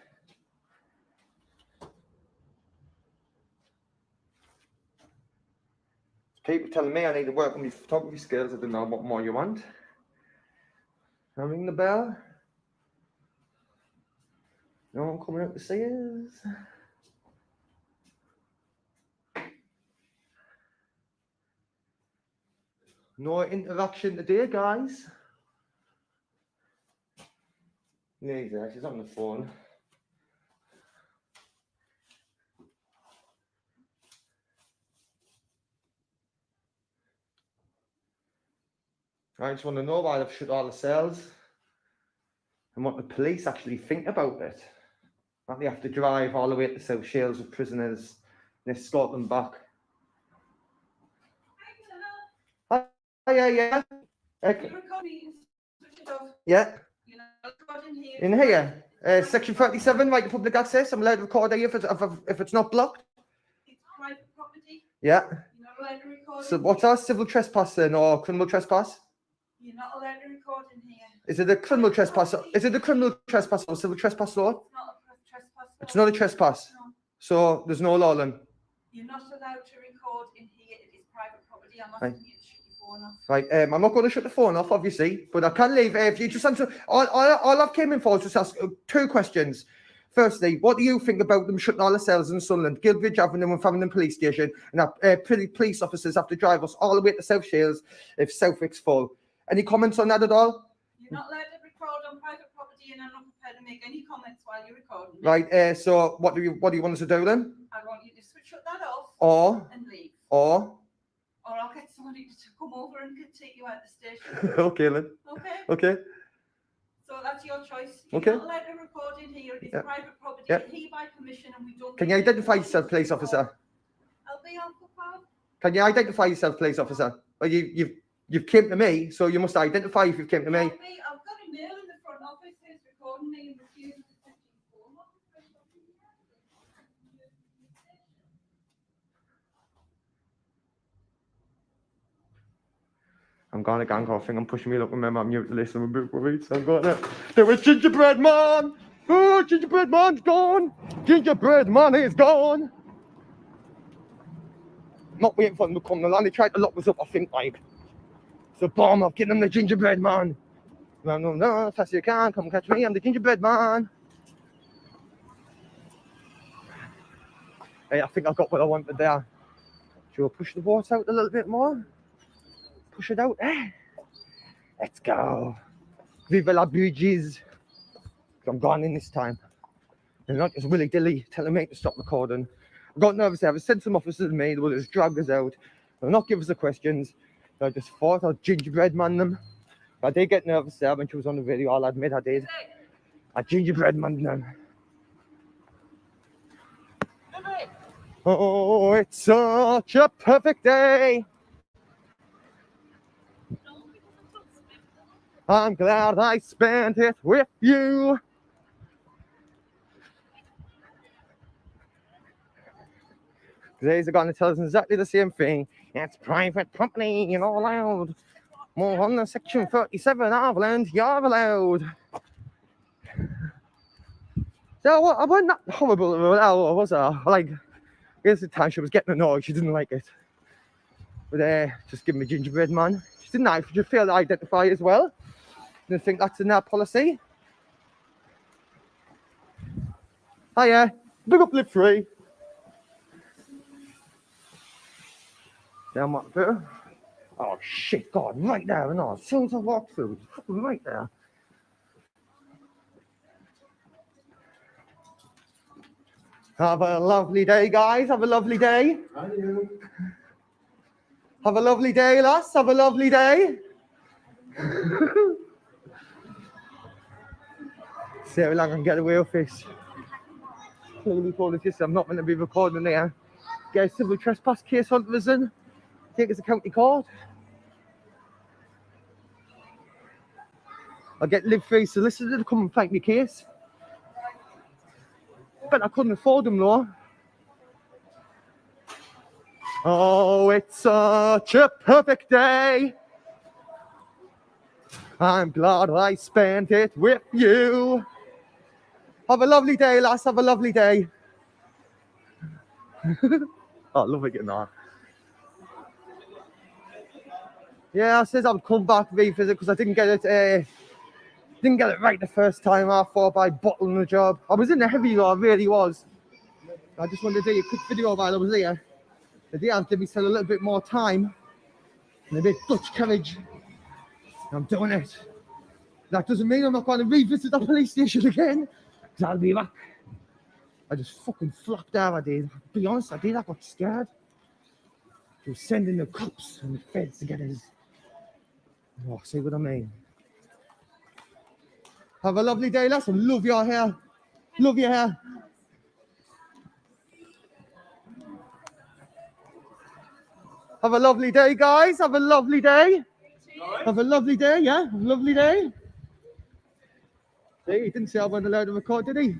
People telling me I need to work on my photography skills. I don't know what more you want. I ring the bell. No one coming out to see us. No interaction today, guys. Neither, she's on the phone. I just want to know why they've shut all the cells and what the police actually think about it. That they have to drive all the way to South Shields with prisoners and they escort them back. Hi, yeah. Yeah. In here, section 37, right to public access. I'm allowed to record here if it's not blocked. It's private property. Yeah. You're not allowed to record. So what's our civil trespass then, or criminal trespass? You're not allowed to record in here. Is it a criminal trespass? Is it a criminal trespass or civil trespass law? It's not a trespass. It's not a trespass. No. So there's no law then. You're not allowed to record in here. It is private property. I'm Right. asking you to shut your phone off. Right, I'm not going to shut the phone off, obviously, but I can leave. If you just answer, all I've came in for is just ask 2 questions. Firstly, what do you think about them shutting all the cells in Sunderland, Guildbridge Avenue and Farringdon Police Station, and that police officers have to drive us all the way to South Shields if Southwick's full? Any comments on that at all? You're not allowed to record on private property, and I'm not prepared to make any comments while you're recording. Right, so what do you want us to do then? I want you to shut that off Or and leave. Or I'll get somebody to come over and take you out the station. okay then. Okay? Okay. So that's your choice. You're Okay. not allowed to record in here. It's Yeah. private property. Yeah. Hereby permission, and we don't. Can you identify yourself, police officer? I'll be on for power. Can you identify yourself, police officer? Well, you've came to me, so you must identify if you've came to me. I've got a mail in the front office who's recording me and refusing to take his phone off. I'm gonna gang off. I think I'm pushing me. Look, remember, I'm new to this. I'm a bit worried, so I'm gonna. There was gingerbread man. Oh, gingerbread man's gone. Gingerbread man is gone. Not waiting for them to come. The land they tried to lock us up. I think like. So bomb. I've given them the gingerbread man. No, fast as you can. Come catch me. I'm the gingerbread man. Hey, I think I got what I wanted there. Should we push the water out a little bit more? Push it out. Let's go. Viva la bridges. I'm gone in this time. They're not just willy-dilly telling me to stop recording. I got nervous there. I sent some officers me. They would just drag us out. They'll not give us the questions. I just thought I'd gingerbread man them. But I did get nervous there when she was on the video. I'll admit I did. I gingerbread man them. Oh, it's such a perfect day. I'm glad I spent it with you. Today's are going to tell us exactly the same thing. It's private property, you're not allowed. More on the section 37, I've learned you're allowed. So I wasn't that horrible of an hour, was I? Like, here's the time she was getting annoyed, she didn't like it. But just give me gingerbread man. She didn't like, she failed to identify as well. Didn't think that's in their policy. Hiya, big up lift 3. Down what through? Oh shit, God, right there, no, as soon as I walk through, it's fucking right there. Have a lovely day, guys, have a lovely day. Have a lovely day, lass, have a lovely day. See how long I can get away with this. Clearly told us this, I'm not going to be recording there. Get a civil trespass case on us in. Take us to county court. I'll get live free solicitor to come and fight my case. But I couldn't afford them though. Oh, it's such a perfect day. I'm glad I spent it with you. Have a lovely day, lass. Have a lovely day. Oh, I love it getting on. Yeah, I said I'd come back revisit because I didn't get it. Didn't get it right the first time. I thought by bottling the job. I was in the heavy though, I really was. I just wanted to do a quick video while I was here. The day I've given myself a little bit more time and a bit Dutch courage. I'm doing it. That doesn't mean I'm not going to revisit the police station again. Because I'll be back. I just fucking flopped out. I did. To be honest, I did. I got scared. They were sending the cops and the feds to get us. Oh, see what I mean? Have a lovely day, lads. I love your hair. Love your hair. Have a lovely day, guys. Have a lovely day. Have a lovely day, yeah? Have a lovely day. See, he didn't say I wasn't allowed to record, did he?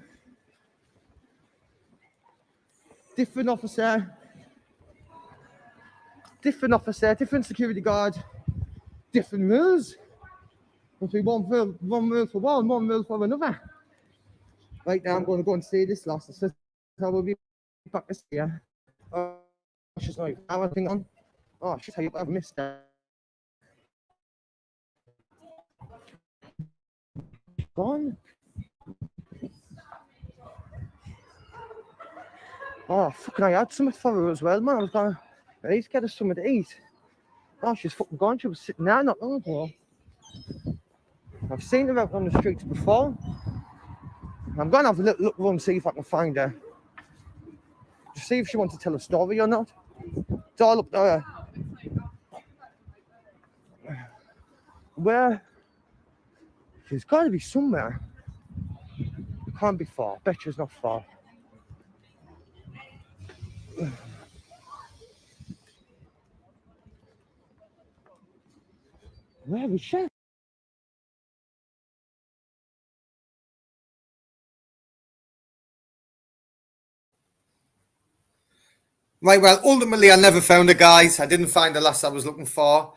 Different officer. Different officer, different security guard. Different rules. Must be one rule for one rule for another. Right now, I'm going to go and see this last. It says I will be back this year. Oh, she's not everything on. Oh, shit, I've missed that. Gone. Oh, fucking, I had something for her as well, man. I was going to at least get her something to eat. Oh, she's fucking gone. She was sitting there not long ago. I've seen her out on the streets before. I'm going to have a little look around and see if I can find her. To see if she wants to tell a story or not. It's all up to her. Where? She's got to be somewhere. It can't be far. I bet she's not far. Where is she? Right, well, ultimately I never found her, guys. I didn't find the lass I was looking for.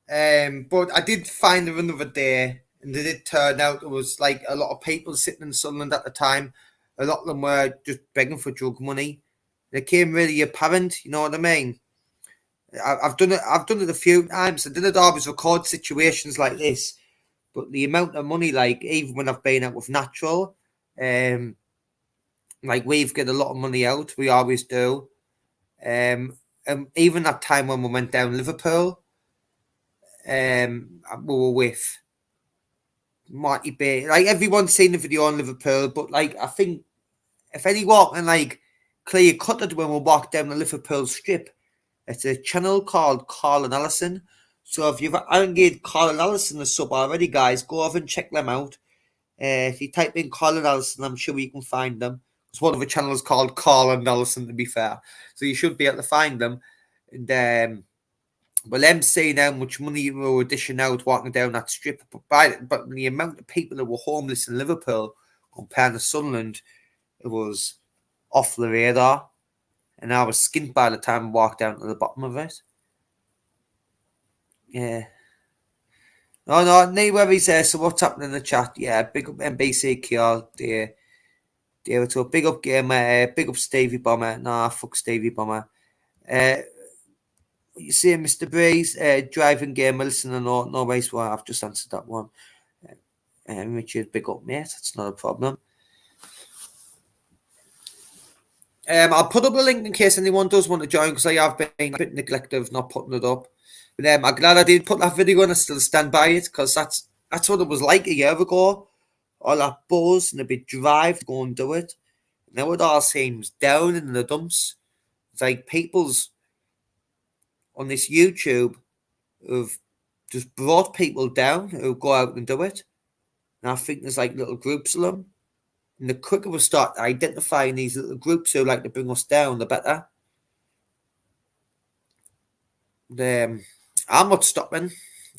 But I did find them another day, and they did turn out there was like a lot of people sitting in Sunderland at the time. A lot of them were just begging for drug money. It became really apparent, you know what I mean? I've done it. I've done it a few times. I didn't always record situations like this, but the amount of money, like even when I've been out with Natural, like we've got a lot of money out. We always do. And even that time when we went down Liverpool, we were with Marty Bay. Like everyone's seen the video on Liverpool, but like I think if anyone can like clear cut it when we walk down the Liverpool strip, it's a channel called Carl and Allison. So if you've engaged Carl and Allison the sub already, guys, go over and check them out. If you type in Carl and Allison, I'm sure you can find them. It's one of the channels called Carl and Allison, to be fair. So you should be able to find them. And well, them saying how much money we were dishing out walking down that strip, but the amount of people that were homeless in Liverpool compared to Sunderland, it was off the radar. And I was skint by the time I walked down to the bottom of it. Yeah. No, worries there. So what's happening in the chat? Yeah, big up NBC Kill, dear. So big up Gamer, big up Stevie Bomber. Nah, fuck Stevie Bomber. What you saying, Mr. Breeze? Driving Gamer, listening, no worries. Well, I've just answered that one. Richard, big up, mate. That's not a problem. I'll put up a link in case anyone does want to join, because I have been a bit neglected of not putting it up. But I'm glad I did put that video on. I still stand by it, because that's what it was like a year ago. All that buzz and a bit drive to go and do it. Now it all seems down in the dumps. It's like people's on this YouTube who've just brought people down who go out and do it. And I think there's like little groups of them. And the quicker we start identifying these little groups who like to bring us down, the better. I'm not stopping.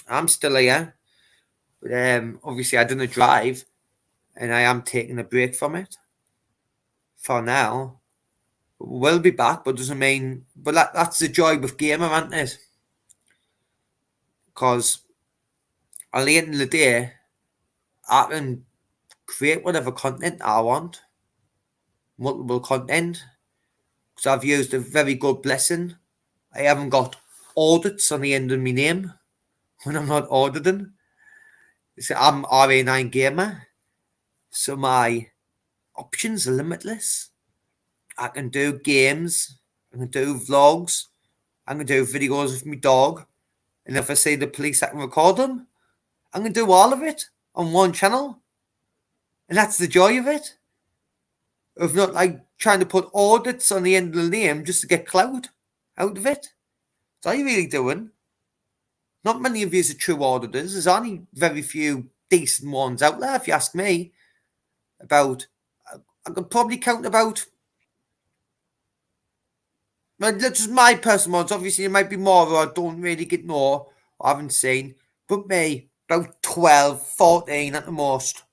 I'm still here. But obviously I didn't drive. And I am taking a break from it. For now. We'll be back, but doesn't mean... But that's the joy with Gamer, isn't it? Because at the end of the day, I can create whatever content I want. Multiple content. Because I've used a very good blessing. I haven't got audits on the end of my name when I'm not auditing. So I'm RA9 Gamer. So my options are limitless. I can do games. I can do vlogs. I can do videos with my dog. And if I say the police, I can record them. I can do all of it on one channel. And that's the joy of it. Of not like trying to put audits on the end of the name just to get clout out of it. That's all you're really doing. Not many of you are true auditors. There's only very few decent ones out there, if you ask me. I could probably count about... Well, that's just my personal ones. Obviously, there might be more or I don't really get know or haven't seen. But me, about 12, 14 at the most.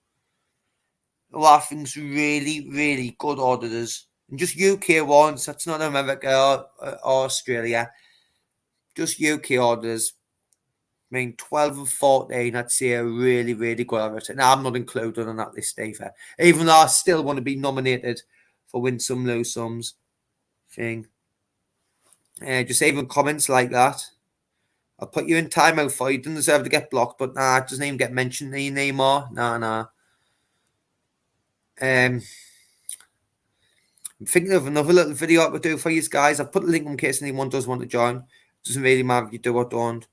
A lot of things really, really good auditors. And just UK ones. That's not America or Australia. Just UK auditors. I mean, 12 and 14, I'd say are really, really good at it. And I'm not included on that list either. Even though I still want to be nominated for Win Some, Lose Some's thing. Just even comments like that. I'll put you in timeout for you. Didn't deserve to get blocked, but nah, it doesn't even get mentioned anymore. Nah. I'm thinking of another little video I could do for you guys. I've put a link in case anyone does want to join. Doesn't really matter if you do or don't.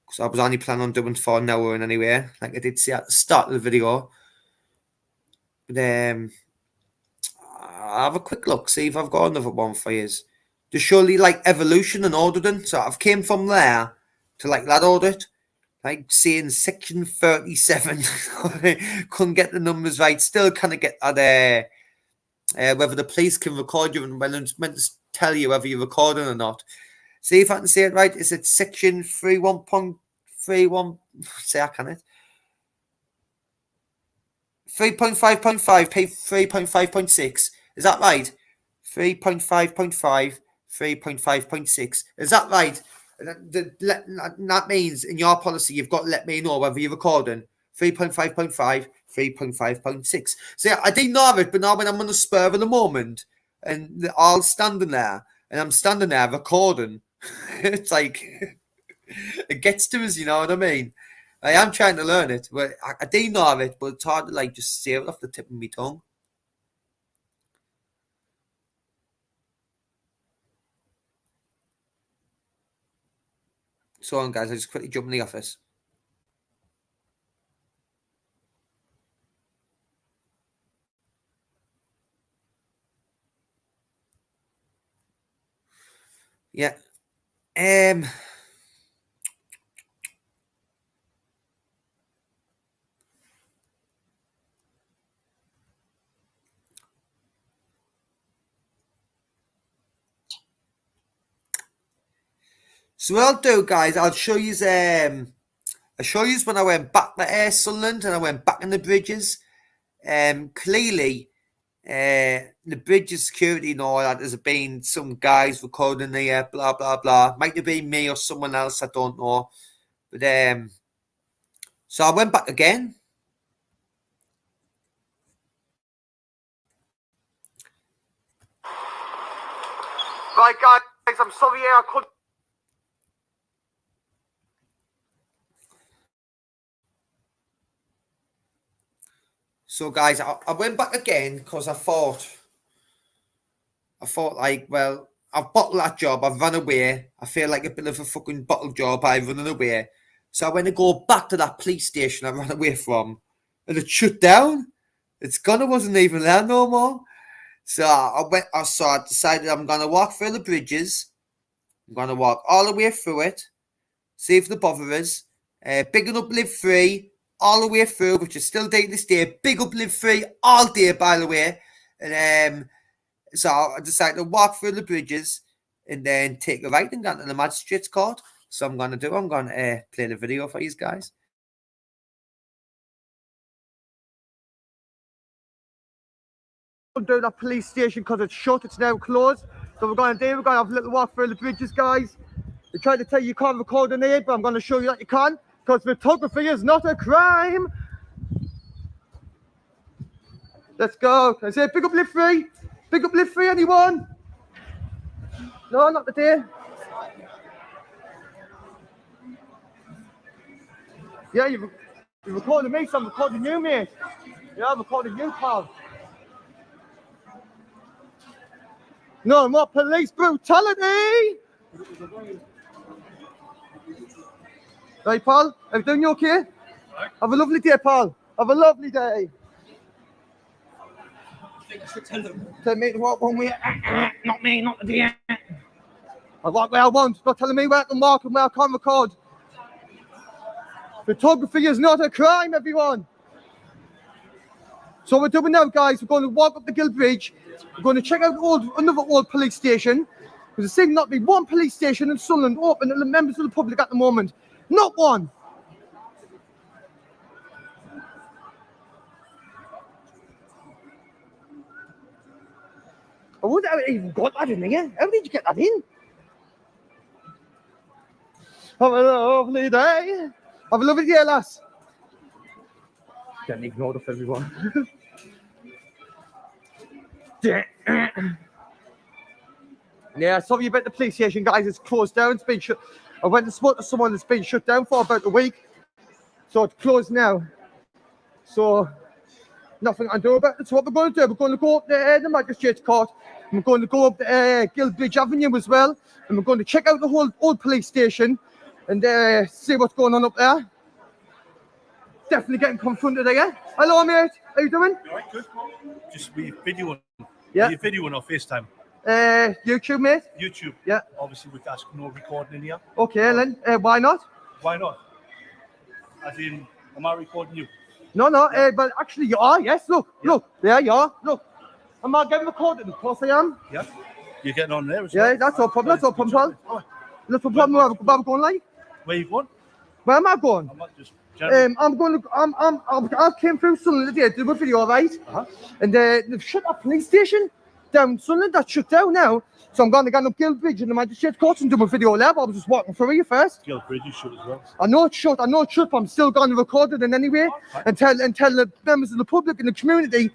Because I was only planning on doing for an hour and anyway. Like I did say at the start of the video. But I'll have a quick look, see if I've got another one for you. There's surely like evolution and auditing. So I've came from there to like that audit. Like saying section 37. Couldn't get the numbers right. Still kind of get that whether the police can record you and when it's meant to tell you whether you're recording or not. See if I can say it right. Is it section 31.31? Say I can it. 3.5.5, page 3.5.6. Is that right? 3.5.5, 3.5.6. Is that right? That means in your policy, you've got to let me know whether you're recording 3.5.5, 3.5.6. So yeah, I didn't know it, but now when I'm on the spur of the moment and they're all standing there and I'm standing there recording, it's like, it gets to us, you know what I mean? I am trying to learn it, but I didn't know it, but it's hard to like just say it off the tip of my tongue. So on, guys, I just quickly jump in the office. Yeah. So what I'll do, guys, I'll show you when I went back to Sunderland and I went back in the bridges. Clearly, the bridges security and all that, there's been some guys recording there, blah blah blah. Might have been me or someone else, I don't know. But so I went back again. Right, guys, I'm sorry, I couldn't. So guys, I went back again because I thought like, well, I've bottled that job, I've run away. I feel like a bit of a fucking bottle job, I've running away. So I went to go back to that police station I ran away from, and it shut down. It's gone, it wasn't even there no more. So I decided I'm gonna walk through the bridges. I'm gonna walk all the way through it, see if the bother is. Big up live free all the way through, which is still day to this day. Big up live free all day, by the way. And so I decided to walk through the bridges and then take a right and go to the magistrate's court. So I'm gonna play the video for you guys. Do that police station because it's shut, it's now closed. So we're going to have a little walk through the bridges, guys. They tried to tell you can't record in it, but I'm going to show you that you can, because photography is not a crime. Let's go. I say big up live free. Big up live free, anyone? No, not today. Yeah, you're recording me, so I'm recording you, mate. Yeah, I'm recording you, pal. No more police brutality! Right, pal? Everything you okay? Right. Have a lovely day, pal. Have a lovely day. I think I should tell them. Tell me to walk one way. Not me, not the day. I walk where I want. Not telling me where I can walk and where I can't record. Photography is not a crime, everyone. So we're doing now, guys. We're going to walk up the Gill Bridge. We're going to check out another old police station. There seems not to be one police station in Sunderland open to the members of the public at the moment. Not one. I wonder how it even got that in here. How did you get that in? Have a lovely day. Have a lovely day, lass. Getting ignored off everyone. Yeah, sorry about the police station, guys. It's closed down. It's been shut. I went to spoke to someone that's been shut down for about a week, so it's closed now. So nothing I can do about it. So what we're going to do, we're going to go up the magistrate's court. And we're going to go up the Gill Bridge Avenue as well, and we're going to check out the whole old police station and see what's going on up there. Definitely getting confronted again. Hello, mate. How you doing? You alright, good. Just we videoing. Yeah. Are you videoing or FaceTime? YouTube, mate. YouTube. Yeah. Obviously, with that's no recording in here. Okay, then. Why not? Why not? As in, am I recording you? No, but actually you are. Yes, look. There you are. Look. Am I getting recorded? Of course I am. Yeah. You're getting on there as well. Yeah, that's no problem. That's no problem, pal. That's no problem. Where I'm going, like. Where you going? Where am I going? I'm not just. I came through Sunderland today, did a video, right? And they've shut that police station. down Sunderland. That's shut down now. So I'm going to get up Guildbridge in the Magistrates Court and do a video there. But I was just walking through you first. Guildbridge is shut as well. I know it's shut, but I'm still going to record it in anyway and tell the members of the public and the community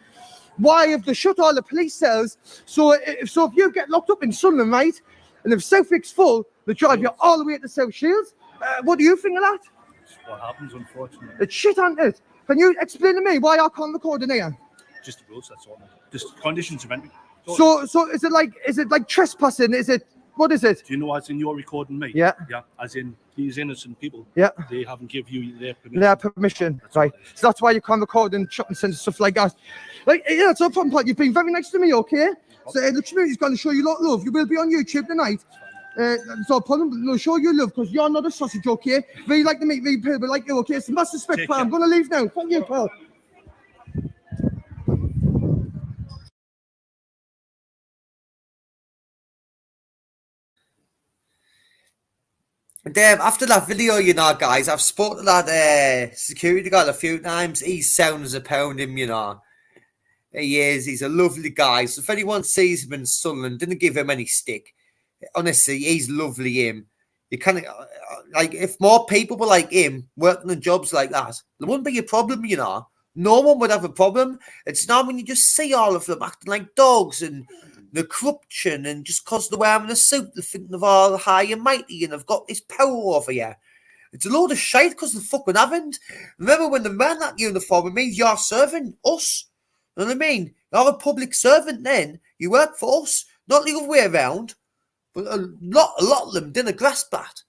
why have they shut all the police cells. So if you get locked up in Sunderland, right, and if Southwick's full, they drive you all the way to South Shields. What do you think of that? It's what happens, unfortunately. It's shit, isn't it? Can you explain to me why I can't record in here? Just the rules, that's all. Just conditions of entry. So is it like trespassing? What is it? Do you know as in you're recording me? Yeah. Yeah. As in these innocent people. Yeah. They haven't given you their permission. Their permission, right? So that's why you can't record in shopping centres, stuff like that. Like, yeah, it's no problem, Pat. You've been very nice to me, okay? So the community's going to show you a lot of love. You will be on YouTube tonight. It's no problem. They'll show you love because you're not a sausage, okay? Really like to meet people like you, okay? It's massive respect, pal. I'm going to leave now. Thank you, pal. And after that video, you know, guys, I've spoken to that security guard a few times. He's sound as a pound him, you know. He is. He's a lovely guy. So if anyone sees him in Sunderland, didn't give him any stick. Honestly, he's lovely, him. You kind of, like, if more people were like him, working in jobs like that, there wouldn't be a problem, you know. No one would have a problem. It's not when you just see all of them acting like dogs and the corruption, and just because they're wearing a suit, they think they're all high and mighty and they've got this power over you. It's a load of shite because they fucking haven't. Remember, when they wear that uniform, it means you're serving us. You know what I mean? You're a public servant then. You work for us, not the other way around. But a lot of them didn't grasp that.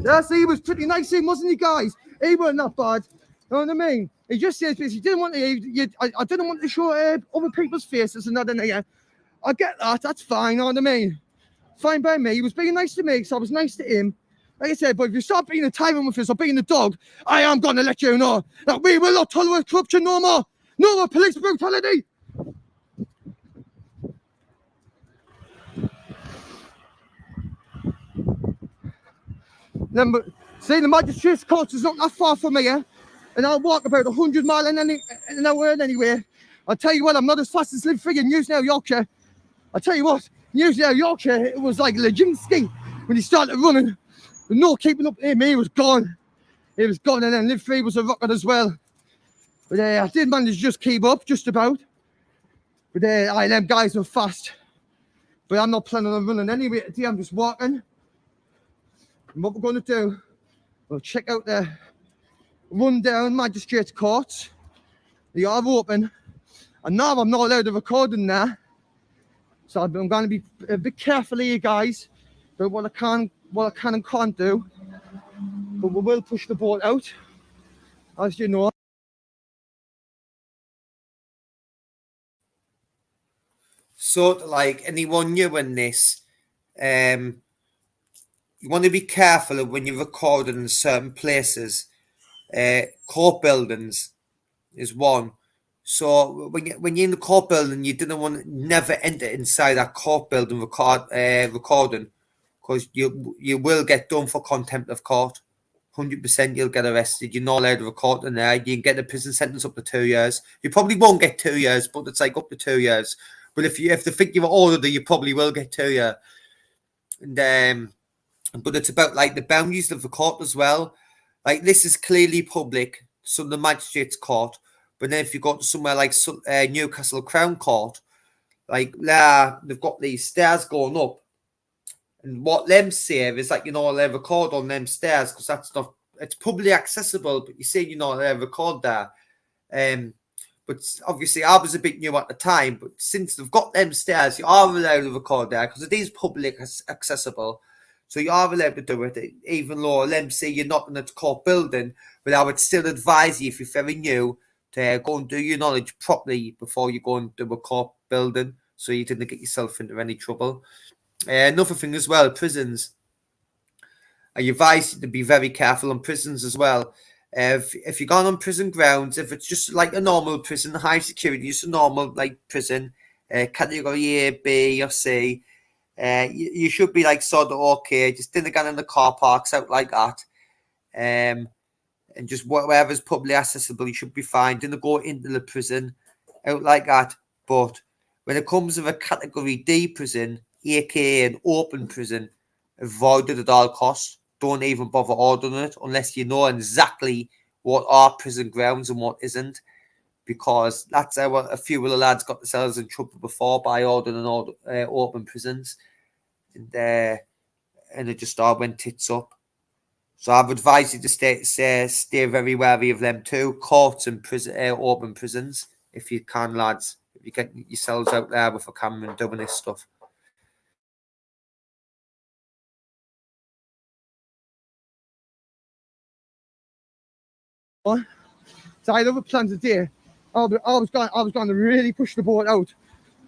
Yeah, see, he was pretty nice, wasn't he, guys? He weren't that bad. You know what I mean? He just says he didn't want to. I didn't want to show other people's faces and that in here. I get that. That's fine. You know what I mean? Fine by me. He was being nice to me, so I was nice to him. Like I said, but if you start being a tyrant with us or being a dog, I am going to let you know that we will not tolerate corruption no more. No more police brutality. Then, see, the magistrate's court is not that far from here, and I'll walk about 100 miles an hour anyway. I'll tell you what, I'm not as fast as friggin' News Now Yorkshire. I'll tell you what, News Now Yorkshire, it was like Leginski when he started running. No keeping up with him, he was gone. He was gone, and then Live 3 was a rocket as well. But I did manage to just keep up, just about. But them guys were fast. But I'm not planning on running anyway today, I'm just walking. And what we're going to do, we'll check out the rundown magistrates courts. They are open. And now I'm not allowed to record in there. So I'm going to be a bit careful here, guys, about what I can and can't do. But we will push the boat out, as you know. So, like anyone new in this, you want to be careful of when you're recording in certain places. Court buildings is one. So when you're in the court building, you never enter inside that court building recording, because you will get done for contempt of court. 100% you'll get arrested. You're not allowed to record in there. You can get a prison sentence up to 2 years. You probably won't get 2 years, but it's like up to 2 years. But if they think you're older, you probably will get 2 years. And but it's about like the boundaries of the court as well. Like, this is clearly public, so the magistrates court. But then if you go to somewhere like Newcastle Crown Court, like there, they've got these stairs going up. And what them say is like, they record on them stairs because that's not, it's publicly accessible, but you say, they record there. But obviously I was a bit new at the time, but since they've got them stairs, you are allowed to record there because it is public accessible. So you are allowed to do it, even though them say you're not in a court building, but I would still advise you, if you're very new, to go and do your knowledge properly before you go into a court building, so you didn't get yourself into any trouble. Another thing as well, prisons. I advise you to be very careful on prisons as well. If you're going on prison grounds, if it's just like a normal prison, high security, just a normal like prison, category A, B or C, you should be like sort of okay. Just didn't get in the car parks out like that. and just wherever's publicly accessible, you should be fine. Didn't go into the prison out like that. But when it comes to a category D prison, aka an open prison, avoid it at all costs. Don't even bother ordering it unless you know exactly what are prison grounds and what isn't, because that's how a few of the lads got themselves in trouble before by ordering open prisons, and it just all went tits up. So I've advised you to stay very wary of them too, courts and open prisons, if you can, lads. If you get yourselves out there with a camera and doing this stuff. So I had other plans today. I was going to really push the boat out,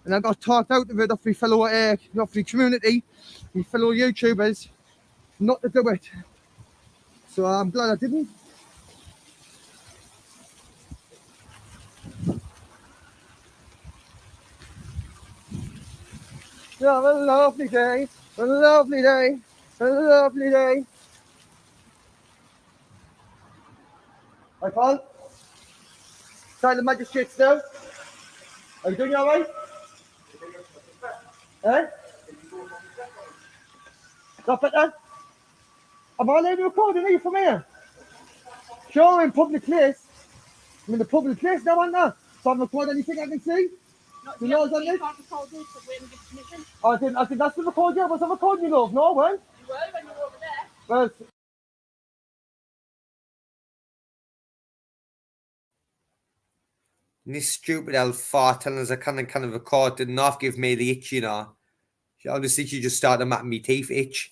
and I got talked out of it off my fellow off my community, my fellow YouTubers, not to do it. So I'm glad I didn't. Have a lovely day, a lovely day, a lovely day. Hi, Paul. Sorry, the magistrates now. Are you doing all right? Eh? Not better? Am I allowed to record? Are you from here? Sure, I'm in public place. I'm in the public place now, aren't I? So I'm recording anything I can see. You know what's on this? can't record this, but we haven't given permission. I think that's the record. Yeah, was I recording you, love? No, well. You were when you were over there. Well, And this stupid elf fart telling us I kind of record did not give me the itch, you know. Honestly, she just started making me teeth itch.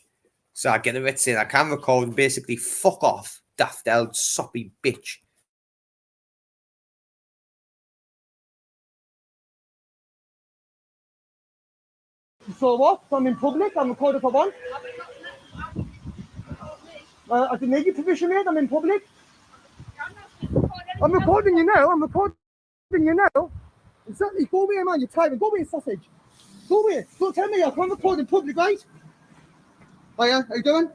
So I get it saying I can record and basically fuck off, daft elf soppy bitch. so what? I'm in public. I'm recording for one. I didn't need your permission, mate. I'm in public. I'm recording you now. I'm recording you now. Exactly. Go away, man. You're tired. Go away, sausage. Go away. Don't tell me I can't record in public, right? Hiya, how you doing?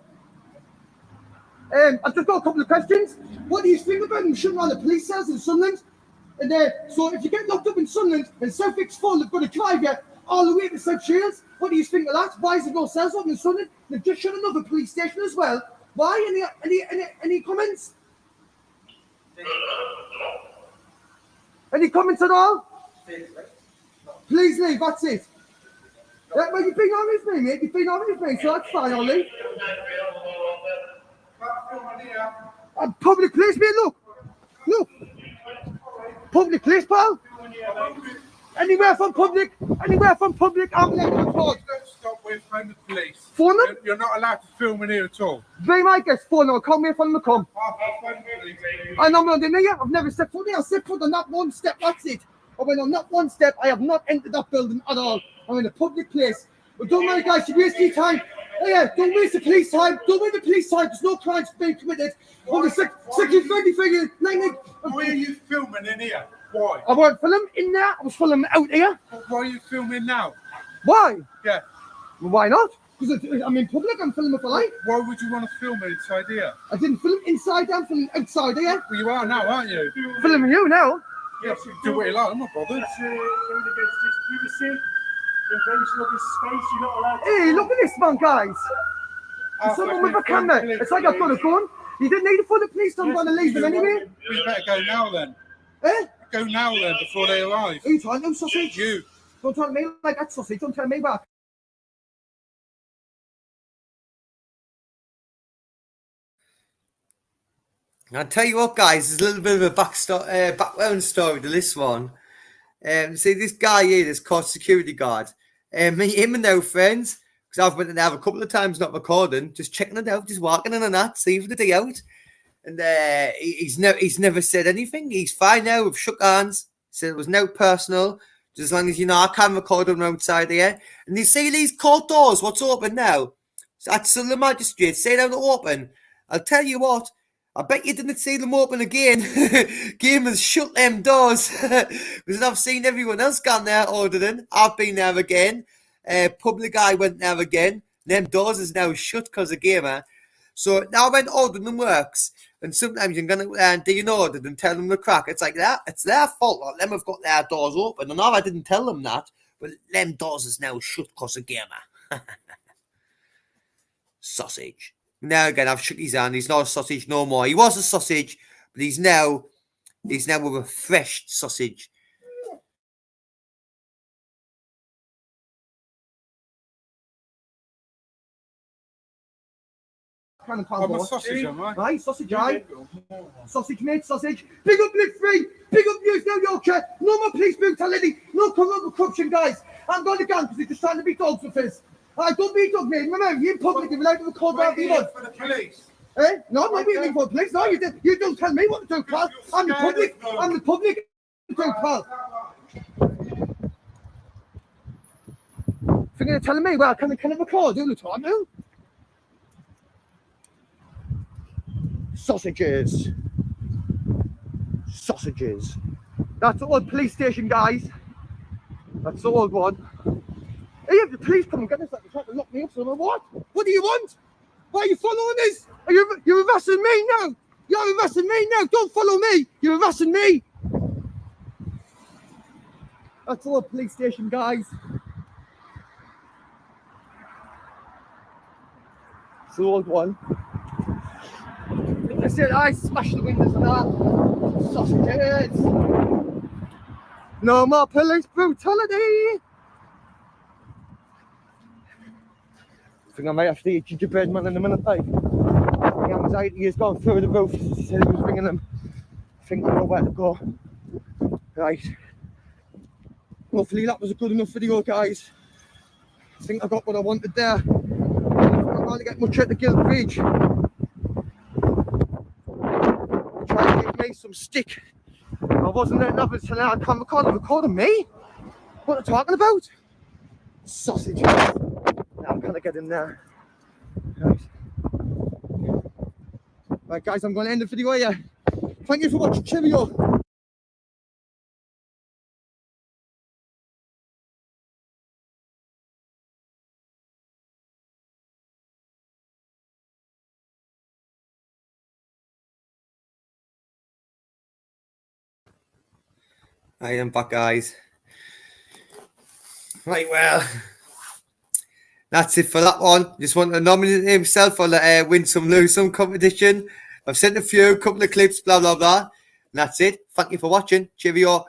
I've just got a couple of questions. What do you think about them shutting around the police cells in Sunderland? And so if you get locked up in Sunderland and Southwick's full, they've got to drive you all the way to South Shields. What do you think of that? Why is there no cells open in Sunderland? They've just shut another police station as well. Why? Any comments? Any comments at all? Please leave, that's it. Yeah, well, you've been honest with me, mate. You've been honest with me, so that's fine, I'll leave. Public place, mate, look. Look. Public place, pal. Anywhere from public, I'm letting you record. Stop with phone the police. Phone them? You're not allowed to film in here at all. They might get phone them, come here from the come. I'll phone the police. And I'm not in here, I've never stepped foot there. I stepped foot on that one step, that's it. I went on that one step, I have not entered that building at all. I'm in a public place. But don't worry, guys, you waste your time. Yeah, don't waste the police time. Don't waste the police time. There's no crimes being committed. On the second 30 figure, Why are you filming in here? Why? I wasn't filming in there, I was filming out here. Why are you filming now? Why? Yeah. Well, why not? Because I'm in public, I'm filming for life. Why would you want to film it inside here? I didn't film inside, I'm filming outside here. Well, you are now, aren't you? Filming you now. Yes, do what you like, I'm not bothered. Invasion of his space, you're not allowed to. Hey, look at this man, guys. Someone with a camera. It's like I've got a gun. You didn't need it for the police, I'm going to leave them anyway. We better go now then. Eh? Go now then, before they arrive. Who you trying to do, sausage? You. Don't try to me like that, sausage. Don't tell me back. I'll tell you what, guys, there's a little bit of a background story to this one. See, this guy here, this court security guard, him and their friends, because I've went in there a couple of times not recording, just checking it out, just walking in and that, seeing the day out. And he's never said anything. He's fine now. We've shook hands. Said it was no personal. Just as long as you know I can record on outside here. And you see these court doors, what's open now? That's the magistrate. Say they're open. I'll tell you what. I bet you didn't see them open again. Gamers shut them doors. Because I've seen everyone else gone there ordering. I've been there again. Public Eye went there again. Them doors is now shut because of Gamer. So now when ordering works, And sometimes you're going to do an audit and tell them the crack. It's like that. It's their fault. Like, them have got their doors open. And I didn't tell them that, but them doors is now shut because of Gamer. Sausage. Now again, I've shook his hand. He's not a sausage no more. He was a sausage, but he's now a refreshed sausage. Kind of I'm a sausage, am I? Right, sausage, aye. Sausage, mate, sausage. Big up Live Free. Big up News New Yorker. No more police brutality. No corruption, guys. I'm going to gang because he's just trying to be dogs with his. I don't be dog, mate. Remember, you in public, you're allowed to record whatever you want. For the police. Eh? No, I'm not waiting for the police. No, you don't tell me what to do, pal. I'm the public. I'm the public. Do, pal. If you're going to tell me, well, can I record? Do the time now? Sausages. Sausages. That's the old police station, guys. That's the old one. Hey, if the police come and get us, like, they're trying to lock me up, so I'm like, what? What do you want? Why are you following us? You're harassing me now. You're harassing me now. Don't follow me. You're harassing me. That's the old police station, guys. It's the old one. I said I smashed the windows and that. Sausages. No more police brutality. I think I might have to eat gingerbread man in a minute, like. My anxiety has gone through the roof. He said he was ringing them. I think I know where to go. Right. Hopefully that was a good enough video, guys. I think I got what I wanted there. I'm not going to get much at the Guild Bridge. Try to give me some stick. I wasn't there enough until now. I can't record it. Recording me? What are they talking about? Sausages. Now I'm going to get in there. Right, guys, I'm going to end the video here. Thank you for watching. Cheerio. I am back, guys. Right, well, that's it for that one. Just want to nominate himself for the win some, lose some competition. I've sent a couple of clips, blah, blah, blah. And that's it. Thank you for watching. Cheerio.